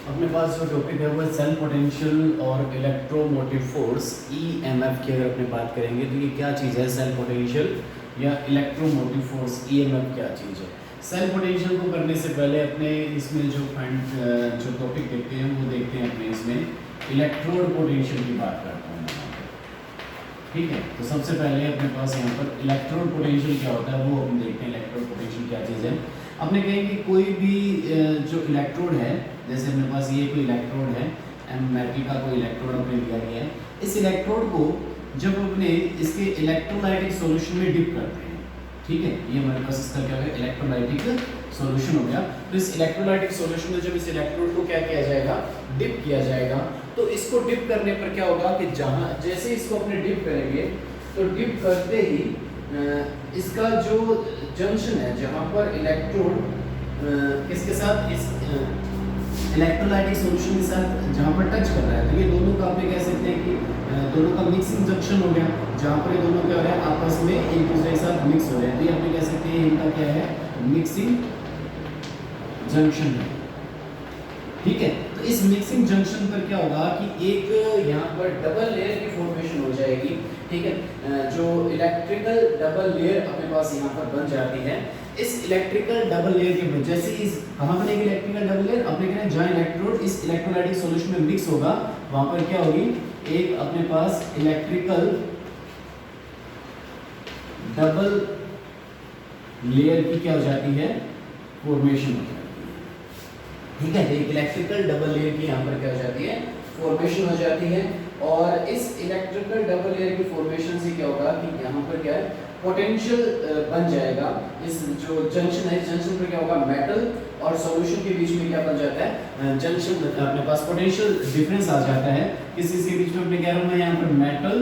अपने पास जो टॉपिक है वो सेल पोटेंशियल और इलेक्ट्रोमोटिव फोर्स ईएमएफ की अगर अपने बात करेंगे तो ये क्या चीज़ है, सेल पोटेंशियल या इलेक्ट्रोमोटिव फोर्स ईएमएफ क्या चीज़ है। सेल पोटेंशियल को करने से पहले अपने इसमें जो टॉपिक देखते हैं वो देखते हैं अपने इसमें इलेक्ट्रोड पोटेंशियल की बात करता हूँ यहाँ पर। ठीक है, तो सबसे पहले अपने पास यहाँ पर इलेक्ट्रोड पोटेंशियल क्या होता है वो हम देखते हैं। इलेक्ट्रोड पोटेंशियल क्या चीज़ है। अपने कहें कि कोई भी जो इलेक्ट्रोड है, जैसे अपने पास ये कोई इलेक्ट्रोड है, मेटल का कोई इलेक्ट्रोड अपने दिया गया है। इस इलेक्ट्रोड को जब अपने इसके इलेक्ट्रोलाइटिक सॉल्यूशन में डिप करते हैं, ठीक है, ये हमारे पास इसका क्या है, इलेक्ट्रोलाइटिक सॉल्यूशन हो गया। तो इस इलेक्ट्रोलाइटिक सॉल्यूशन में जब इस इलेक्ट्रोड को क्या किया जाएगा, डिप किया जाएगा, तो इसको डिप करने पर क्या होगा कि जहाँ जैसे इसको अपने डिप करेंगे तो डिप करते ही इसका जो जंक्शन है जहाँ पर इलेक्ट्रोड किसके साथ, इस इलेक्ट्रोलाइटिक सॉल्यूशन के साथ जहाँ पर टच कर रहा है, तो ये दोनों का आपने कह सकते हैं कि दोनों का मिक्सिंग जंक्शन हो गया, जहाँ पर ये दोनों क्या हो रहा है, आपस में एक दूसरे के साथ मिक्स हो रहे हैं। तो ये आपने कह सकते हैं इनका क्या है, मिक्सिंग जंक्शन है। ठीक है, तो इस मिक्सिंग जंक्शन पर क्या होगा कि एक यहाँ पर डबल लेयर की फॉर्मेशन हो जाएगी। ठीक है, जो इलेक्ट्रिकल डबल लेयर अपने पास यहाँ पर बन जाती है। इस इलेक्ट्रिकल डबल लेयर के वजह से इस कहाँ बनेगी इलेक्ट्रिकल डबल लेयर, अपने कह रहे हैं जहाँ इलेक्ट्रोड इस इलेक्ट्रोलाइटिक सॉल्यूशन में मिक्स होगा वहां पर क्या होगी, एक अपने पास इलेक्ट्रिकल डबल लेयर की क्या हो जाती है, फॉर्मेशन हो जाती है। ठीक है, एक इलेक्ट्रिकल डबल लेयर की यहाँ पर क्या हो जाती है, फॉर्मेशन हो जाती है। और इस इलेक्ट्रिकल डबल लेयर की फॉर्मेशन से क्या होगा कि यहाँ पर क्या है, पोटेंशियल बन जाएगा। इस जो जंक्शन है, जंक्शन पर क्या होगा, मेटल और सॉल्यूशन के बीच में क्या बन जाता है, जंक्शन, अपने पास पोटेंशियल डिफरेंस आ जाता है। किस के बीच में, अपने कह रहा हूँ मैं यहाँ पर मेटल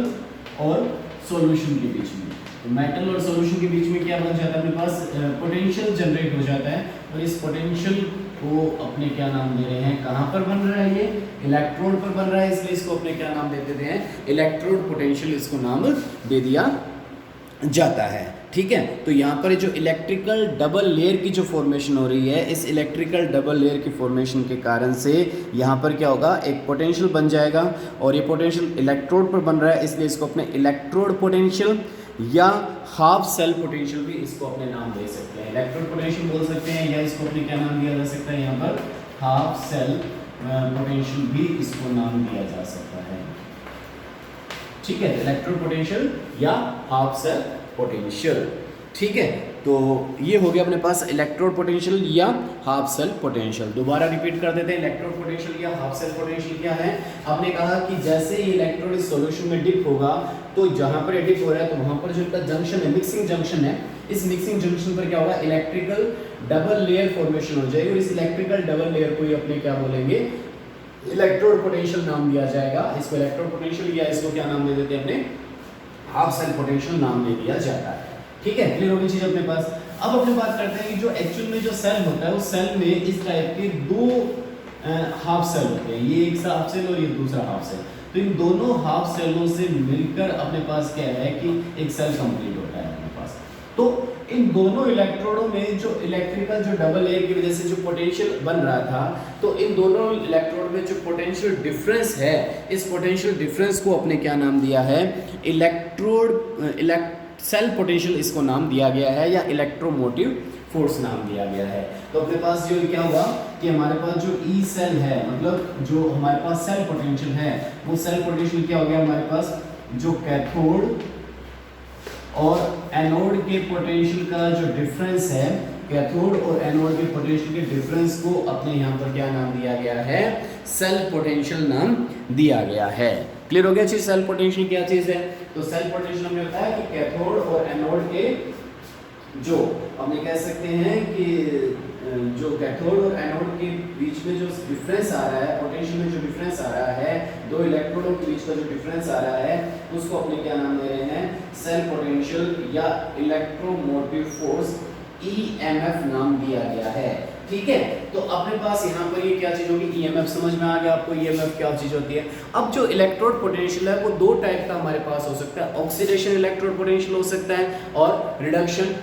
और सॉल्यूशन के बीच में। तो मेटल और सॉल्यूशन के बीच में क्या बन जाता है, अपने पास पोटेंशियल जनरेट हो जाता है। और इस पोटेंशियल को अपने क्या नाम दे रहे हैं, कहाँ पर बन रहा है, ये इलेक्ट्रोड पर बन रहा है, इसलिए इसको अपने क्या नाम दे देते हैं, इलेक्ट्रोड पोटेंशियल इसको नाम दे दिया जाता है। ठीक है, तो यहाँ पर जो इलेक्ट्रिकल डबल लेयर की जो फॉर्मेशन हो रही है, इस इलेक्ट्रिकल डबल लेयर की फॉर्मेशन के कारण से यहाँ पर क्या होगा, एक पोटेंशियल बन जाएगा। और ये पोटेंशियल इलेक्ट्रोड पर बन रहा है, इसलिए इसको अपने इलेक्ट्रोड पोटेंशियल या हाफ सेल पोटेंशियल भी इसको अपने नाम दे सकते हैं। इलेक्ट्रोड पोटेंशियल बोल सकते हैं, या इसको अपने क्या नाम दिया जा सकता है, यहाँ पर हाफ सेल पोटेंशियल भी इसको नाम दिया जा सकता है। ठीक है, इलेक्ट्रोड पोटेंशियल या हाफ सेल पोटेंशियल। ठीक है, तो ये हो गया अपने पास इलेक्ट्रोड पोटेंशियल या हाफ सेल पोटेंशियल। दोबारा रिपीट कर देते हैं, इलेक्ट्रोड पोटेंशियल या हाफ सेल पोटेंशियल क्या है। आपने कहा कि जैसे ही इलेक्ट्रोड इस सॉल्यूशन में डिप होगा, तो जहां पर डिप हो रहा है तो वहां पर जो इनका जंक्शन है, मिक्सिंग जंक्शन है, इस मिक्सिंग जंक्शन पर क्या होगा, इलेक्ट्रिकल डबल लेयर फॉर्मेशन हो जाएगी। और इस इलेक्ट्रिकल डबल लेयर को ही अपने क्या बोलेंगे, इलेक्ट्रोड पोटेंशियल नाम दिया जाएगा। इसको इलेक्ट्रोड पोटेंशियल या इसको क्या नाम दे देते हैं, अपने हाफ सेल पोटेंशियल नाम दे दिया जाता है। ठीक है, क्लियर होगी चीज अपने पास। अब अपने बात करते हैं कि जो एक्चुअल में जो सेल होता है, उस सेल में इस टाइप के दो हाफ सेल होते हैं, ये एक हाफ सेल और ये दूसरा हाफ सेल। तो इन दोनों हाफ सेलों से मिलकर अपने पास क्या है कि एक सेल कंप्लीट होता है अपने पास। तो इन दोनों इलेक्ट्रोडों में जो इलेक्ट्रिकल जो डबल लेयर की वजह से जो पोटेंशियल बन रहा था, तो इन दोनों इलेक्ट्रोड में जो पोटेंशियल डिफरेंस है, इस पोटेंशियल डिफरेंस को अपने क्या नाम दिया है, सेल पोटेंशियल इसको नाम दिया गया है, या इलेक्ट्रोमोटिव फोर्स नाम दिया गया है। तो अपने पास जो क्या हुआ कि हमारे पास जो ई सेल है, मतलब जो हमारे पास सेल पोटेंशियल है, वो सेल पोटेंशियल क्या हो गया, हमारे पास जो कैथोड और एनोड के पोटेंशियल का जो डिफरेंस है, कैथोड और एनोड के पोटेंशियल के डिफरेंस को अपने यहाँ पर क्या नाम दिया गया है, सेल पोटेंशियल नाम दिया गया है। क्लियर हो गया चीज, सेल पोटेंशियल क्या चीज है। तो सेल पोटेंशियल हमने बताया कि कैथोड और एनोड के जो हमने कह सकते हैं कि जो कैथोड और एनोड के बीच में जो डिफरेंस आ रहा है, पोटेंशियल में जो डिफरेंस आ रहा है, दो इलेक्ट्रोडों के बीच का जो डिफरेंस आ रहा है, उसको अपने क्या नाम दे रहे हैं, सेल पोटेंशियल या इलेक्ट्रोमोटिव फोर्स ईएमएफ नाम दिया गया है। ठीक है, तो अपने पास यहाँ पर ये क्या चीज होगी, ईएमएफ। समझ में आ गया आपको ईएमएफ क्या चीज होती है। अब जो इलेक्ट्रोड पोटेंशियल है वो दो टाइप का हमारे पास हो सकता है, ऑक्सीडेशन इलेक्ट्रोड पोटेंशियल हो सकता है और रिडक्शन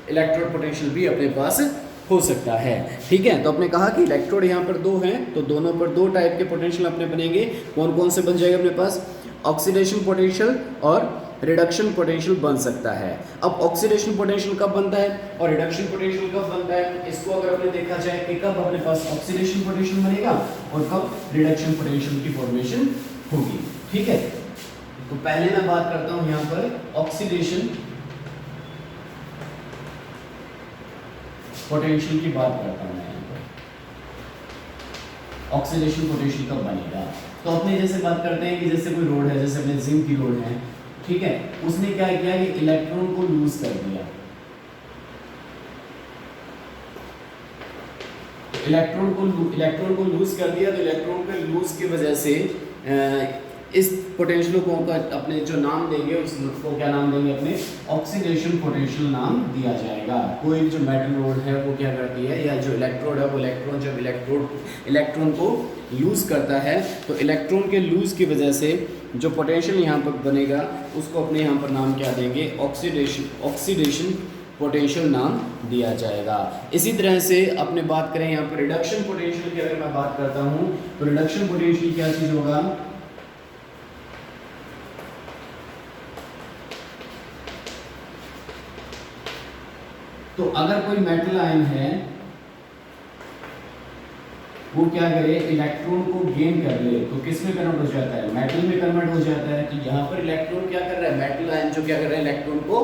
इलेक्ट्रोड पोटेंशियल भी अपने पास हो सकता है। ठीक है, तो आपने कहा कि इलेक्ट्रोड यहाँ पर दो हैं, तो दोनों पर दो टाइप के पोटेंशियल अपने बनेंगे। कौन कौन से बन जाएगा अपने पास? ऑक्सीडेशन पोटेंशियल और रिडक्शन पोटेंशियल बन सकता है। अब ऑक्सीडेशन पोटेंशियल कब बनता है और रिडक्शन पोटेंशियल कब बनता है, इसको अगर अपने देखा जाए कि कब अपने पास ऑक्सीडेशन पोटेंशियल बनेगा और कब रिडक्शन पोटेंशियल की फॉर्मेशन होगी। ठीक है, तो पहले मैं बात करता हूं यहां पर ऑक्सीडेशन पोटेंशियल की बात करता हूं मैं यहां पर। ऑक्सीडेशन पोटेंशियल कब बनेगा, तो अपने जैसे बात करते हैं कि जैसे कोई रोड है, जैसे अपने जिंक की रोड है, ठीक है, उसने क्या किया कि इलेक्ट्रॉन को लूज कर दिया। इलेक्ट्रॉन को लूज कर दिया, तो इलेक्ट्रॉन के लूज की वजह से इस पोटेंशियल को अपने जो नाम देंगे उसको क्या नाम देंगे, अपने ऑक्सीडेशन पोटेंशियल नाम दिया जाएगा। कोई जो मेटल रोड है वो क्या करती है, या जो इलेक्ट्रोड है वो जब इलेक्ट्रॉन को लूज करता है, तो इलेक्ट्रॉन के लूज की वजह से जो पोटेंशियल यहाँ पर बनेगा उसको अपने यहाँ पर नाम क्या देंगे, ऑक्सीडेशन पोटेंशियल नाम दिया जाएगा। इसी तरह से अपने बात करें यहाँ पर रिडक्शन पोटेंशियल की, अगर मैं बात करता हूँ तो रिडक्शन पोटेंशियल क्या चीज होगा, तो अगर कोई मेटल आयन है वो क्या करे, इलेक्ट्रॉन को गेन कर ले, तो किस में कन्वर्ट हो जाता है, मेटल में कन्वर्ट हो जाता है। तो यहाँ पर इलेक्ट्रॉन क्या कर रहा है, मेटल आयन जो क्या कर रहा है, इलेक्ट्रॉन को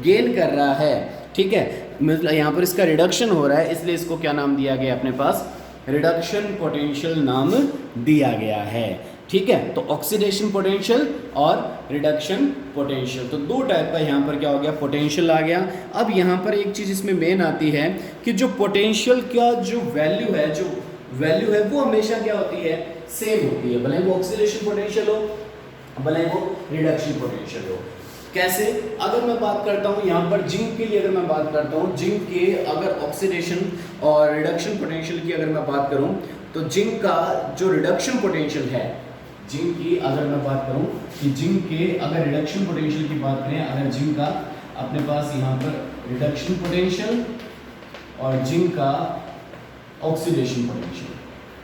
गेन कर रहा है। ठीक है, मतलब यहाँ पर इसका रिडक्शन हो रहा है, इसलिए इसको क्या नाम दिया गया अपने पास, रिडक्शन पोटेंशियल नाम दिया गया है। ठीक है, तो ऑक्सीडेशन पोटेंशियल और रिडक्शन पोटेंशियल, तो दो टाइप का यहाँ पर क्या हो गया, पोटेंशियल आ गया। अब यहाँ पर एक चीज़ इसमें मेन आती है कि जो पोटेंशियल का जो वैल्यू है वो हमेशा क्या होती है, सेम होती है, भले वो ऑक्सीडेशन पोटेंशियल हो भले वो रिडक्शन पोटेंशियल हो। कैसे, अगर मैं बात करता हूँ यहाँ पर जिंक के लिए, अगर मैं बात करता हूँ जिंक के अगर ऑक्सीडेशन और रिडक्शन पोटेंशियल की अगर मैं बात करूँ, तो जिंक का जो रिडक्शन पोटेंशियल है, जिंक की अगर मैं बात करूं कि जिंक के अगर रिडक्शन पोटेंशियल की बात करें, अगर जिंक का अपने पास यहाँ पर रिडक्शन पोटेंशियल और जिंक का ऑक्सीडेशन पोटेंशियल,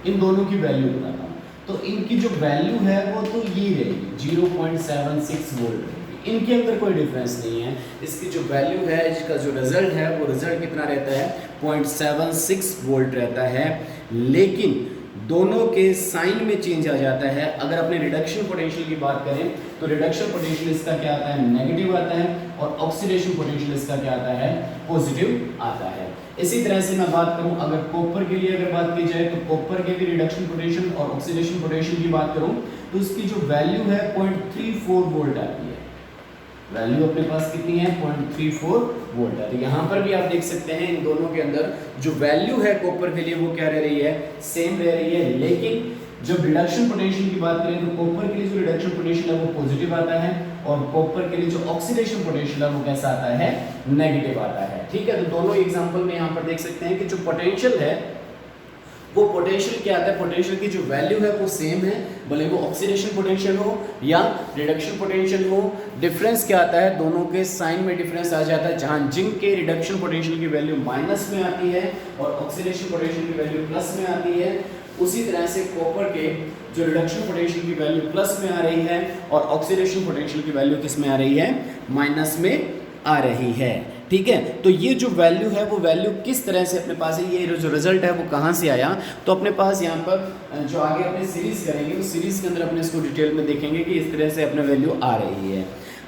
इन दोनों की वैल्यू बताता हूँ, तो इनकी जो वैल्यू है वो तो ये रहेगी 0.76 वोल्ट रहेगी, इनके अंदर कोई डिफरेंस नहीं है। इसकी जो वैल्यू है, इसका जो रिजल्ट है वो रिजल्ट कितना रहता है, 0.76 वोल्ट रहता है, लेकिन दोनों के साइन में चेंज आ जाता है। अगर अपने रिडक्शन पोटेंशियल की बात करें तो रिडक्शन पोटेंशियल इसका क्या आता है, नेगेटिव आता है, और ऑक्सीडेशन पोटेंशियल इसका क्या आता है, पॉजिटिव आता है। इसी तरह से मैं बात करूं अगर कॉपर के लिए अगर बात की जाए, तो कॉपर के भी रिडक्शन पोटेंशियल और ऑक्सीडेशन पोटेंशियल की बात करूं तो उसकी जो वैल्यू है 0.34 वोल्ट आती है। वैल्यू अपने पास कितनी है, 0.34 वोल्ट है। तो यहाँ पर भी आप देख सकते हैं इन दोनों के अंदर जो वैल्यू है कॉपर के लिए वो क्या रह रही है, सेम रह रही है। लेकिन जब रिडक्शन पोटेंशियल की बात करें तो कॉपर के लिए जो रिडक्शन पोटेंशियल है वो पॉजिटिव आता है, और कॉपर के लिए जो ऑक्सीडेशन पोटेंशियल है वो कैसा आता है, नेगेटिव आता है। ठीक है, तो दोनों एग्जाम्पल में यहाँ पर देख सकते हैं कि जो पोटेंशियल है वो पोटेंशियल क्या आता है, पोटेंशियल की जो वैल्यू है वो सेम है, भले वो ऑक्सीडेशन पोटेंशियल हो या रिडक्शन पोटेंशियल हो। डिफरेंस क्या आता है, दोनों के साइन में डिफरेंस आ जाता है। जहां जिंक के रिडक्शन पोटेंशियल की वैल्यू माइनस में आती है और ऑक्सीडेशन पोटेंशियल की वैल्यू प्लस में आती है, उसी तरह से कॉपर के जो रिडक्शन पोटेंशियल की वैल्यू प्लस में आ रही है और ऑक्सीडेशन पोटेंशियल की वैल्यू किस में आ रही है, माइनस में आ रही है। ठीक है, तो ये जो वैल्यू है वो वैल्यू किस तरह से अपने पास है, ये जो रिजल्ट है वो कहाँ से आया, तो अपने पास यहाँ पर जो आगे अपने सीरीज करेंगे उस सीरीज के अंदर अपने इसको डिटेल में देखेंगे कि इस तरह से अपने वैल्यू आ रही है।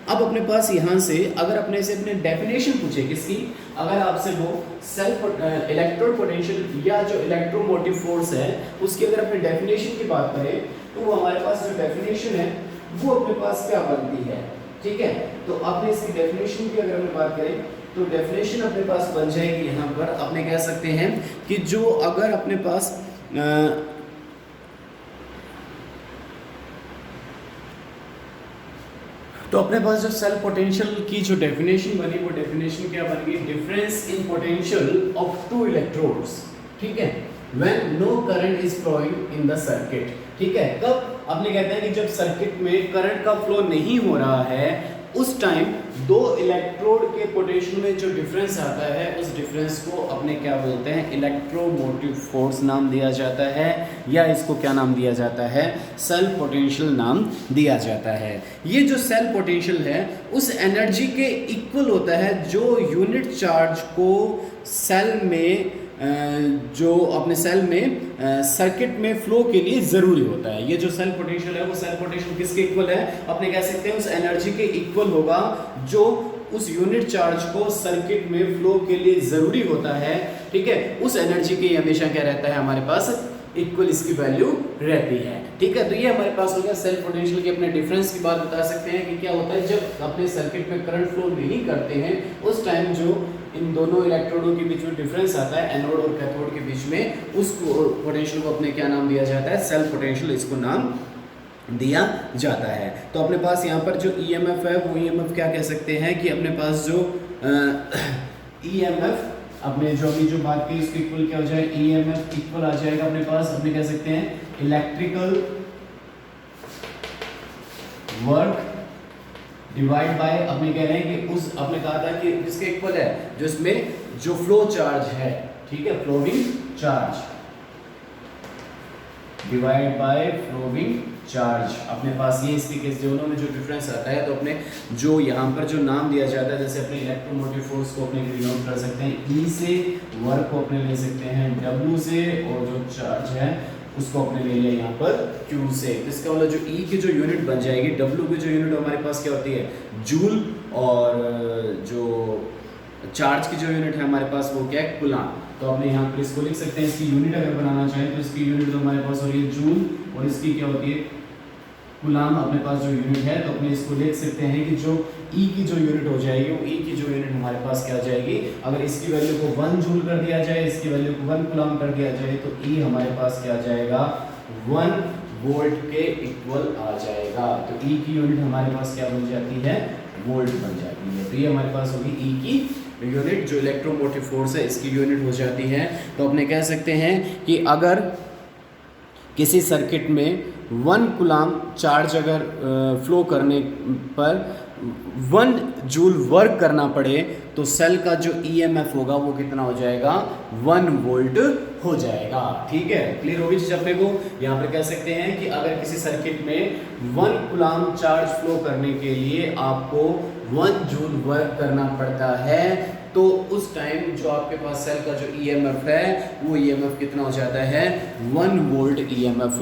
अब अपने पास यहाँ से अगर अपने से अपने डेफिनेशन पूछे किसकी, अगर आपसे वो सेल्फ इलेक्ट्रोड पोटेंशियल या जो इलेक्ट्रोमोटिव फोर्स है उसकी अगर अपने डेफिनेशन की बात करें तो वो हमारे पास जो डेफिनेशन है वो अपने पास क्या बनती है। ठीक है, तो अपने इसकी डेफिनेशन की अगर हम बात करें तो डेफिनेशन अपने पास बन जाएगी, यहाँ पर अपने कह सकते हैं कि जो अगर अपने पास तो अपने पास जो सेल्फ पोटेंशियल की जो डेफिनेशन बनी वो डेफिनेशन क्या बन गई, difference in potential of two electrodes. ठीक है, when no current is flowing in the circuit. ठीक है, कब अपने कहते हैं कि जब सर्किट में करंट का फ्लो नहीं हो रहा है उस टाइम दो इलेक्ट्रोड के पोटेंशियल में जो डिफरेंस आता है उस डिफरेंस को अपने क्या बोलते हैं, इलेक्ट्रोमोटिव फोर्स नाम दिया जाता है, या इसको क्या नाम दिया जाता है, सेल पोटेंशियल नाम दिया जाता है। ये जो सेल पोटेंशियल है उस एनर्जी के इक्वल होता है जो यूनिट चार्ज को सेल में जो अपने सेल में सर्किट में फ्लो के लिए ज़रूरी होता है। ये जो सेल पोटेंशियल है वो सेल पोटेंशियल किसके इक्वल है, अपने कह सकते हैं उस एनर्जी के इक्वल होगा जो उस यूनिट चार्ज को सर्किट में फ्लो के लिए ज़रूरी होता है। ठीक है, उस एनर्जी के हमेशा क्या रहता है हमारे पास, इक्वल इसकी वैल्यू रहती है। ठीक है, तो ये हमारे पास हो गया सेल पोटेंशियल के अपने डिफरेंस की बात बता सकते हैं कि क्या होता है जब अपने सर्किट में करंट फ्लो नहीं करते हैं उस टाइम जो इन दोनों इलेक्ट्रोडों के बीच में डिफरेंस आता है एनोड और कैथोड के बीच में, उसको पोटेंशियल को अपने क्या नाम दिया जाता है, सेल पोटेंशियल इसको नाम दिया जाता है। तो अपने पास यहाँ पर जो ईएमएफ है वो ईएमएफ क्या कह सकते हैं कि अपने पास जो ईएमएफ अपने जो अभी जो बात की इसको इक्वल क्या हो जाए, ईएमएफ इक्वल आ जाएगा अपने पास, अपने कह सकते हैं इलेक्ट्रिकल वर्क डिवाइड बाय, अपने कह रहे हैं कि उस अपने कहा था कि किसके इक्वल है, जो इसमें जो फ्लो चार्ज है, ठीक है, flowing charge divide by flowing charge. अपने पास ये इसके केस दोनों में जो डिफरेंस आता है तो अपने जो यहाँ पर जो नाम दिया जाता है जैसे अपने इलेक्ट्रोमोटिव फोर्स को अपने डिनोट कर सकते हैं ई से, वर्क को अपने ले सकते हैं डब्ल्यू से, और जो चार्ज है उसको अपने ले लिया यहाँ पर क्यू से। इसका मतलब जो ई की जो यूनिट बन जाएगी, डब्ल्यू की जो यूनिट हमारे पास क्या होती है जूल, और जो चार्ज की जो यूनिट है हमारे पास वो क्या है कूलाम। तो अपने यहाँ पर इसको लिख सकते हैं, इसकी यूनिट अगर बनाना चाहें तो इसकी यूनिट तो हमारे पास हो रही है जूल, और इसकी क्या होती है कूलाम अपने पास जो यूनिट है। तो अपने इसको लिख सकते हैं कि जो ई की जो यूनिट हो जाएगी वो ई की जो यूनिट हमारे पास क्या आ जाएगी, अगर इसकी वैल्यू को 1 जूल कर दिया जाए, इसकी वैल्यू को 1 कूलाम कर दिया जाए तो ई हमारे पास क्या आ जाएगा 1 वोल्ट के इक्वल आ जाएगा। तो ई की यूनिट हमारे पास क्या बन जाती है, वोल्ट बन जाती है। तो ये हमारे पास होगी ई की यूनिट, जो इलेक्ट्रोमोटिव फोर्स है इसकी यूनिट हो जाती है। तो अपने कह सकते हैं कि अगर किसी सर्किट में 1 कूलाम चार्ज अगर फ्लो करने पर 1 जूल वर्क करना पड़े तो सेल का जो ईएमएफ होगा वो कितना हो जाएगा 1 वोल्ट हो जाएगा। ठीक है, क्लियर होगी चीज अपने को। यहाँ पर कह सकते हैं कि अगर किसी सर्किट में 1 कूलाम चार्ज फ्लो करने के लिए आपको 1 जूल वर्क करना पड़ता है तो उस टाइम जो आपके पास सेल का जो ईएमएफ है वो ईएमएफ कितना हो जाता है 1 वोल्ट ईएमएफ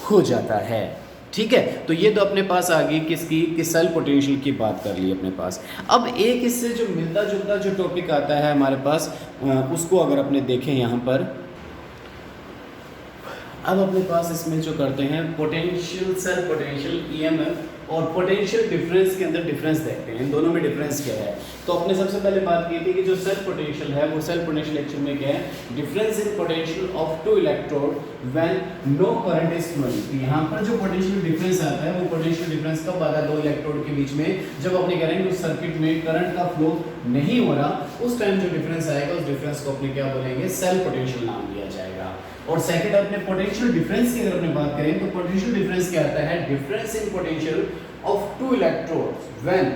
हो जाता है। ठीक है, तो ये तो अपने पास आ गई किसकी, कि सेल पोटेंशियल की बात कर ली अपने पास। अब एक इससे जो मिलता जुलता जो टॉपिक आता है हमारे पास उसको अगर अपने देखें यहाँ पर, अब अपने पास इसमें जो करते हैं पोटेंशियल, सेल पोटेंशियल, ईएमएफ और पोटेंशियल डिफरेंस के अंदर डिफरेंस देखते हैं, इन दोनों में डिफरेंस क्या है। तो अपने सबसे पहले बात की थी कि जो सेल पोटेंशियल है वो सेल पोटेंशियल एक्चुअल में क्या है, difference in potential of 2 electrode when no current is flowing. तो यहाँ पर जो पोटेंशियल डिफरेंस आता है वो पोटेंशियल डिफरेंस कब आता है 2 इलेक्ट्रोड के बीच में, जब अपने कह रहे हैं कि उस सर्किट में करंट का फ्लो नहीं हो रहा, उस टाइम जो डिफरेंस आएगा उस डिफरेंस को अपने क्या बोलेंगे, सेल पोटेंशियल नाम दिया जाएगा। और सेकंड अपने पोटेंशियल डिफरेंस की अगर अपने बात करें तो पोटेंशियल डिफरेंस क्या आता है, difference in potential of 2 electrodes when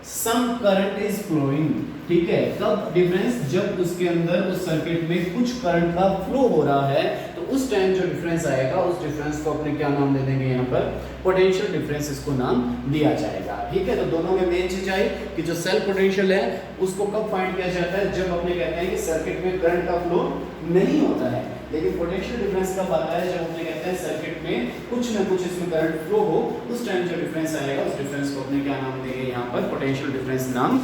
some current is flowing. ठीक है, कब डिफरेंस, जब उसके अंदर उस सर्किट में कुछ करंट का फ्लो हो रहा है तो उस टाइम जो डिफरेंस आएगा उस डिफरेंस को अपने क्या नाम दे देंगे, यहाँ पर पोटेंशियल डिफरेंस इसको नाम दिया जाएगा। ठीक है, तो दोनों में मेन चीज आई कि जो सेल पोटेंशियल है उसको कब फाइंड किया जाता है, जब अपने कहते हैं कि सर्किट में करंट का फ्लो नहीं होता है। लेकिन पोटेंशियल डिफरेंस कब आता है, जब अपने कहते हैं सर्किट में कुछ ना कुछ इसमें करंट फ्लो हो, उस टाइम जो डिफरेंस आएगा उस डिफरेंस को अपने क्या नाम देंगे, यहाँ पर पोटेंशियल डिफरेंस नाम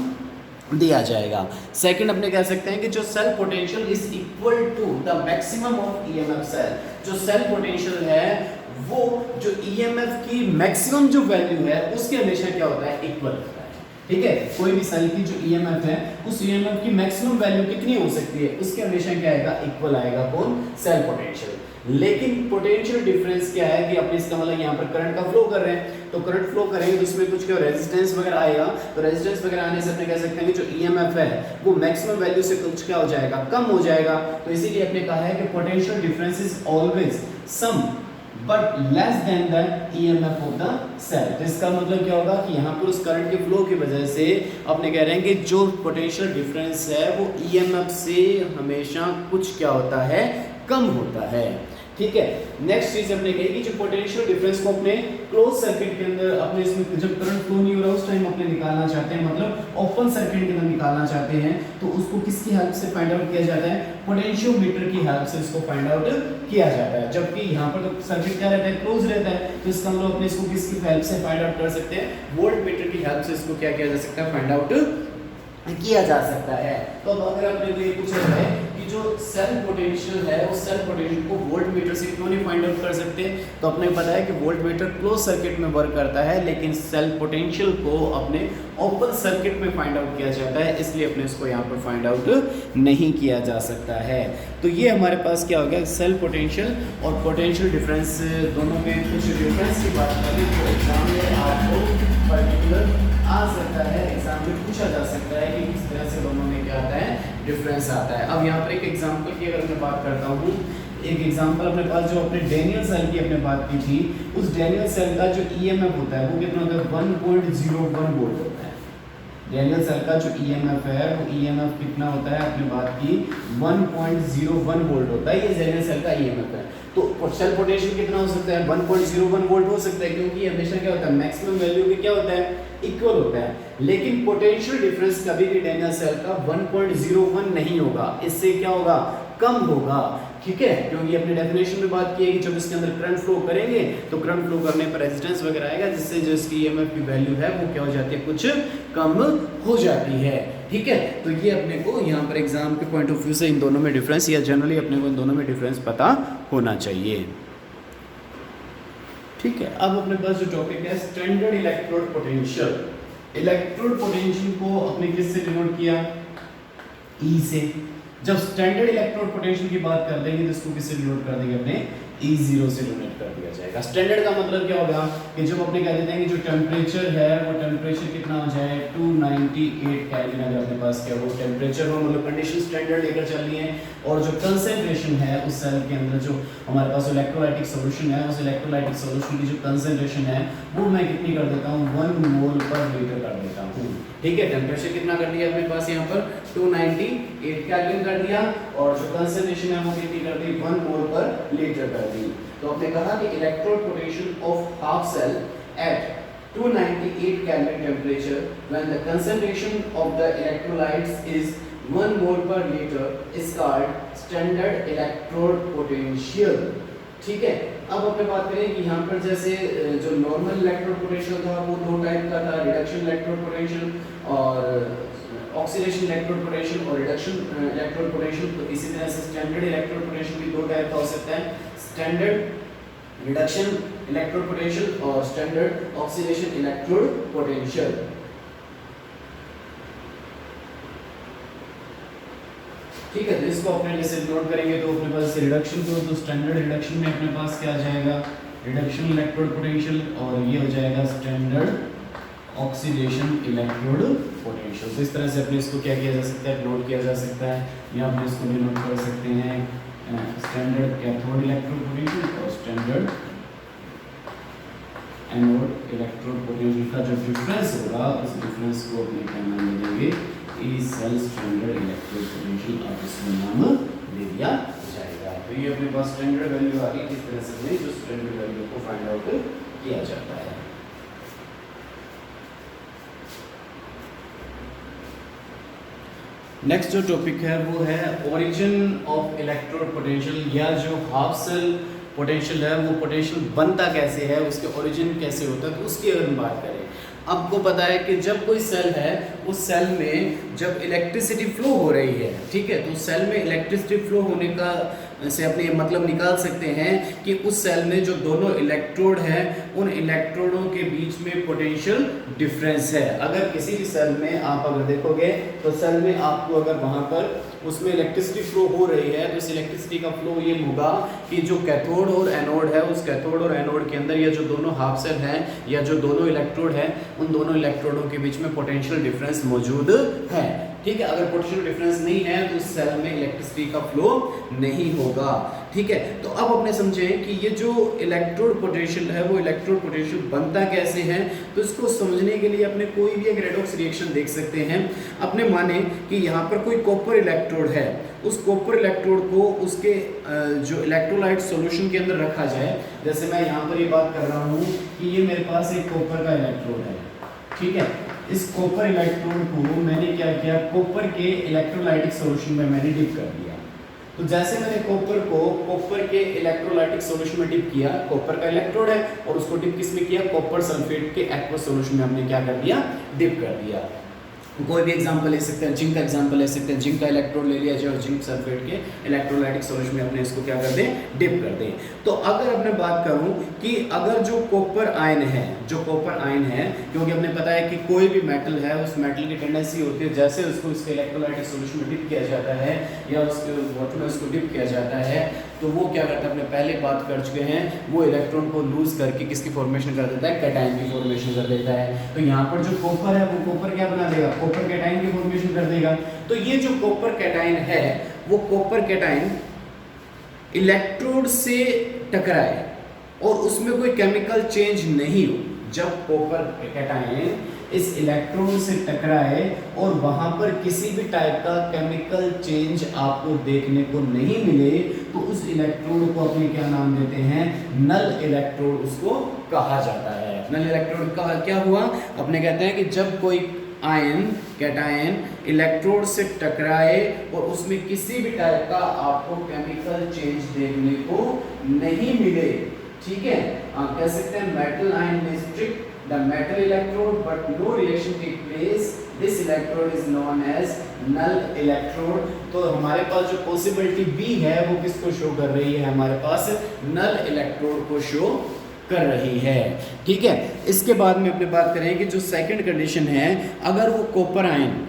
दिया जाएगा। सेकंड अपने कह सकते हैं कि जो cell potential is equal to the maximum of EMF cell. जो सेल पोटेंशियल है वो जो ईएमएफ की मैक्सिमम जो वैल्यू है उसके हमेशा क्या होता है, इक्वल होता है। ठीक है, कोई भी सेल की जो ईएमएफ है उस ईएमएफ की मैक्सिमम वैल्यू कितनी हो सकती है, उसके हमेशा क्या आएगा, इक्वल आएगा। कौन, सेल पोटेंशियल। लेकिन पोटेंशियल डिफरेंस क्या है कि अपने इसका मतलब यहाँ पर करंट का फ्लो कर रहे हैं, तो करंट फ्लो करेंगे तो उसमें कुछ क्या रेजिस्टेंस वगैरह आएगा, तो रेजिस्टेंस वगैरह आने से अपने कह सकते हैं कि जो ईएमएफ है वो मैक्सिमम वैल्यू से कुछ क्या हो जाएगा, कम हो जाएगा। तो इसीलिए अपने कहा है कि potential difference is always some but less than the EMF of the cell. तो इसका मतलब क्या होगा कि यहाँ पर उस करंट के फ्लो की वजह से अपने कह रहे हैं कि जो पोटेंशियल डिफरेंस है वो ईएमएफ से हमेशा कुछ क्या होता है, कम होता है। ठीक है, नेक्स्ट चीज अपने कही कि जो पोटेंशियल डिफरेंस को अपने क्लोज सर्किट के अंदर अपने इसमें जब करंट फ्लो नहीं हो रहा उस टाइम अपने निकालना चाहते हैं, मतलब ओपन सर्किट के अंदर निकालना चाहते हैं, तो उसको किसकी हेल्प से फाइंड आउट किया जाता है, पोटेंशियोमीटर की हेल्प से इसको फाइंड आउट किया जाता है। जबकि यहाँ पर तो सर्किट क्या रहता है, क्लोज रहता है, तो इसका मतलब अपने इसको किसकी हेल्प से फाइंड आउट कर सकते हैं, वोल्ट मीटर की हेल्प से इसको क्या किया जा सकता है, फाइंड आउट किया जा सकता है। तो अब अगर अपने को ये पूछा जाए कि जो सेल पोटेंशियल है उस सेल पोटेंशियल को वोल्ट मीटर से क्यों नहीं फाइंड आउट कर सकते, तो अपने पता है कि वोल्ट मीटर क्लोज सर्किट में वर्क करता है, लेकिन सेल पोटेंशियल को अपने ओपन सर्किट में फाइंड आउट किया जाता है, इसलिए अपने इसको यहाँ पर फाइंड आउट नहीं किया जा सकता है। तो ये हमारे पास क्या हो गया, सेल पोटेंशियल और पोटेंशियल डिफरेंस दोनों में कुछ डिफरेंस की बात करें तो एग्जाम में आपको पर्टिकुलर आ सकता है, एग्जाम में पूछा जा सकता है कि किस तरह से दोनों में क्या आता है, डिफरेंस आता है। अब यहाँ पर एक एग्जांपल की अगर मैं बात करता हूँ, एक एग्जांपल अपने पास जो अपने डैनियल सेल की अपने बात की थी, उस डैनियल सेल का जो ईएमएफ होता है वो कितना होता है, 1.01 वोल्ट होता है। डैनियल सेल का जो ईएमएफ है वो ईएमएफ कितना होता है, आपने बात की 1.01 वोल्ट होता है, ये डैनियल सेल का ईएमएफ है। तो सेल पोटेंशियल कितना हो सकता है, 1.01 वोल्ट हो सकता है, क्योंकि हमेशा क्या होता है, मैक्सिमम वैल्यू के क्या होता है, इक्वल होता है। लेकिन पोटेंशियल डिफरेंस कभी भी डैनियल सेल का 1.01 नहीं होगा, इससे क्या होगा, कम होगा। ठीक है, क्योंकि अपने डेफिनेशन में बात की है कि जब इसके अंदर करंट फ्लो करेंगे तो करंट फ्लो करने पर रेजिस्टेंस वगैरह आएगा, जिससे जो इसकी ईएमएफ की वैल्यू है वो क्या हो जाती है, कुछ कम हो जाती है। ठीक है, तो ये अपने को यहाँ पर एग्जाम के पॉइंट ऑफ व्यू से इन दोनों में डिफरेंस, या जनरली अपने को इन दोनों में डिफरेंस पता होना चाहिए। ठीक है, अब अपने पास जो टॉपिक है standard electrode potential. Electrode potential को अपने किससे डिनोट किया, ई से। जब स्टैंडर्ड इलेक्ट्रोड पोटेंशियल की बात कर देंगे तो इसको किससे डिनोट कर देंगे, अपने E0 से डिनोट कर दिया जाएगा। स्टैंडर्ड का मतलब क्या होगा कि जब अपने कह देते हैं कि जो टेम्परेचर है वो टेम्परेचर कितना हो जाए, 298 केल्विन अगर अपने पास क्या वो टेम्परेचर हो, मतलब कंडीशन स्टैंडर्ड लेकर चल रही है, और जो कंसेंट्रेशन है उस सेल के अंदर जो हमारे पास इलेक्ट्रोलाइटिक सोल्यूशन है, उस इलेक्ट्रोलाइटिक सोल्यूशन की जो कंसेंट्रेशन है वो मैं कितनी कर देता हूँ, 1 मोल पर लीटर कर देता हूँ। ठीक है, टेम्परेचर कितना कर दिया अपने पास यहाँ पर 298 केल्विन कर दिया, और जो कंसेंट्रेशन है वो कितनी कर दी, 1 मोल पर लीटर कर दी। तो आपने कहा कि electrode potential of half cell at 298 kelvin temperature when the concentration of the electrolytes is 1 mole per litre is called standard electrode potential. ठीक है, अब अपने बात करें कि यहाँ पर जैसे जो नॉर्मल इलेक्ट्रोड पोटेंशियल था वो दो टाइप का था, रिडक्शन इलेक्ट्रोड पोटेंशियल और ऑक्सीडेशन इलेक्ट्रोड पोटेंशियल और रिडक्शन इलेक्ट्रोड पोटेंशियल। तो इसी तरह से स्टैंडर्ड इलेक्ट्रोड पोटेंशियल भी दो टाइप का हो सकता है, स्टैंडर्ड रिडक्शन इलेक्ट्रोड पोटेंशियल और स्टैंडर्ड ऑक्सीडेशन इलेक्ट्रोड पोटेंशियल। ठीक है, तो इसको अपने जैसे नोट करेंगे तो अपने पास रिडक्शन को, तो स्टैंडर्ड रिडक्शन में अपने पास क्या आ जाएगा, रिडक्शन इलेक्ट्रोड पोटेंशियल, और ये हो जाएगा स्टैंडर्ड ऑक्सीडेशन इलेक्ट्रोड पोटेंशियल। तो इस तरह से अपने इसको क्या किया जा सकता है, नोट किया जा सकता है, या अपने इसको भी नोट कर सकते हैं स्टैंडर्ड कैथोड इलेक्ट्रोड पोटेंशियल और स्टैंडर्ड एनोड इलेक्ट्रोड पोटेंशियल का जो डिफरेंस होगा उस डिफरेंस को अपने क्या नाम देंगे, E cell standard electrode potential, आप इसका नाम दे दिया जाएगा। तो ये अपने पास स्टैंडर्ड वैल्यू आ गई, किस तरह से जो स्टैंडर्ड वैल्यू को फाइंड आउट किया जाता है। नेक्स्ट जो टॉपिक है वो है ओरिजिन ऑफ इलेक्ट्रोड पोटेंशियल, या जो हाफ सेल पोटेंशियल है वो पोटेंशियल बनता कैसे है, उसके ओरिजिन कैसे होता है, तो उसकी अगर हम बात करें, आपको पता है कि जब कोई सेल है उस सेल में जब इलेक्ट्रिसिटी फ्लो हो रही है, ठीक है, तो सेल में इलेक्ट्रिसिटी फ्लो होने का से अपने मतलब निकाल सकते हैं कि उस सेल में जो दोनों इलेक्ट्रोड हैं उन इलेक्ट्रोडों के बीच में पोटेंशियल डिफरेंस है। अगर किसी भी सेल में आप अगर देखोगे तो सेल में आपको अगर वहाँ पर उसमें इलेक्ट्रिसिटी फ्लो हो रही है तो इस इलेक्ट्रिसिटी का फ्लो ये होगा कि जो कैथोड और एनोड है उस कैथोड और एनोड के अंदर या जो दोनों हाफ सेल हैं या जो दोनों इलेक्ट्रोड हैं उन दोनों इलेक्ट्रोडों के बीच में पोटेंशियल डिफरेंस मौजूद है। ठीक है, अगर पोटेंशियल डिफरेंस नहीं है तो उस सेल में इलेक्ट्रिसिटी का फ्लो नहीं होगा। ठीक है। तो अब अपने समझें कि ये जो इलेक्ट्रोड पोटेंशियल है वो इलेक्ट्रोड पोटेंशियल बनता कैसे है। तो इसको समझने के लिए अपने कोई भी एक रेडॉक्स रिएक्शन देख सकते हैं। अपने माने कि यहाँ पर कोई कॉपर इलेक्ट्रोड है, उस कॉपर इलेक्ट्रोड को उसके जो इलेक्ट्रोलाइट सॉल्यूशन के अंदर रखा जाए। जैसे मैं यहाँ पर ये बात कर रहा हूँ कि ये मेरे पास एक कॉपर का इलेक्ट्रोड है, ठीक है। इस कॉपर इलेक्ट्रोड को मैंने क्या किया, कॉपर के इलेक्ट्रोलाइटिक सॉल्यूशन में मैंने डिप कर दिया। तो जैसे मैंने कॉपर को कॉपर के इलेक्ट्रोलाइटिक सॉल्यूशन में डिप किया, कॉपर का इलेक्ट्रोड है और उसको डिप किस में किया, कॉपर सल्फेट के एक्वस सॉल्यूशन में हमने क्या कर दिया, डिप कर दिया। कोई भी एग्जांपल ले सकते हैं, जिंक का एग्जांपल ले सकते हैं, जिंक का इलेक्ट्रोड ले लिया जाए और जिंक सल्फेट के इलेक्ट्रोलाइटिक सॉल्यूशन में अपने इसको क्या कर दें, डिप कर दें। तो अगर अपने बात करूं कि अगर जो कॉपर आयन है, जो कॉपर आयन है, क्योंकि अपने पता है कि कोई भी मेटल है उस मेटल की टेंडेंसी होती है जैसे उसको इसके इलेक्ट्रोलाइटिक सॉल्यूशन में डिप किया जाता है या उसके वाटर में उसको डिप किया जाता है, तो वो क्या करता है, अपने पहले बात कर चुके हैं, वो इलेक्ट्रॉन को लूज करके किसकी फॉर्मेशन कर देता है, कैटायन की फॉर्मेशन कर देता है। तो यहाँ पर जो कॉपर है वो कॉपर क्या बना देगा, कॉपर कैटायन की फॉर्मेशन कर देगा। तो ये जो कॉपर कैटायन है वो कॉपर कैटायन इलेक्ट्रोड से टकराए और उसमें कोई केमिकल चेंज नहीं हो। जब कॉपर कैटायन इस इलेक्ट्रोड से टकराए और वहां पर किसी भी टाइप का केमिकल चेंज आपको देखने को नहीं मिले, तो उस इलेक्ट्रोड को अपने क्या नाम देते हैं, नल इलेक्ट्रोड उसको कहा जाता है। नल इलेक्ट्रोड का क्या हुआ, अपने कहते हैं कि जब कोई आयन कैटायन इलेक्ट्रोड से टकराए और उसमें किसी भी टाइप का आपको केमिकल चेंज देखने को नहीं मिले, ठीक है, आप कह सकते हैं मेटल आयन में streak the metal electrode but no reaction take place, this electrode is known as null electrode। तो हमारे पास जो पॉसिबिलिटी बी है वो किसको शो कर रही है, हमारे पास नल इलेक्ट्रोड को शो कर रही है, ठीक है। इसके बाद में अपने बात करें कि जो सेकंड कंडीशन है, अगर वो कॉपर आयन,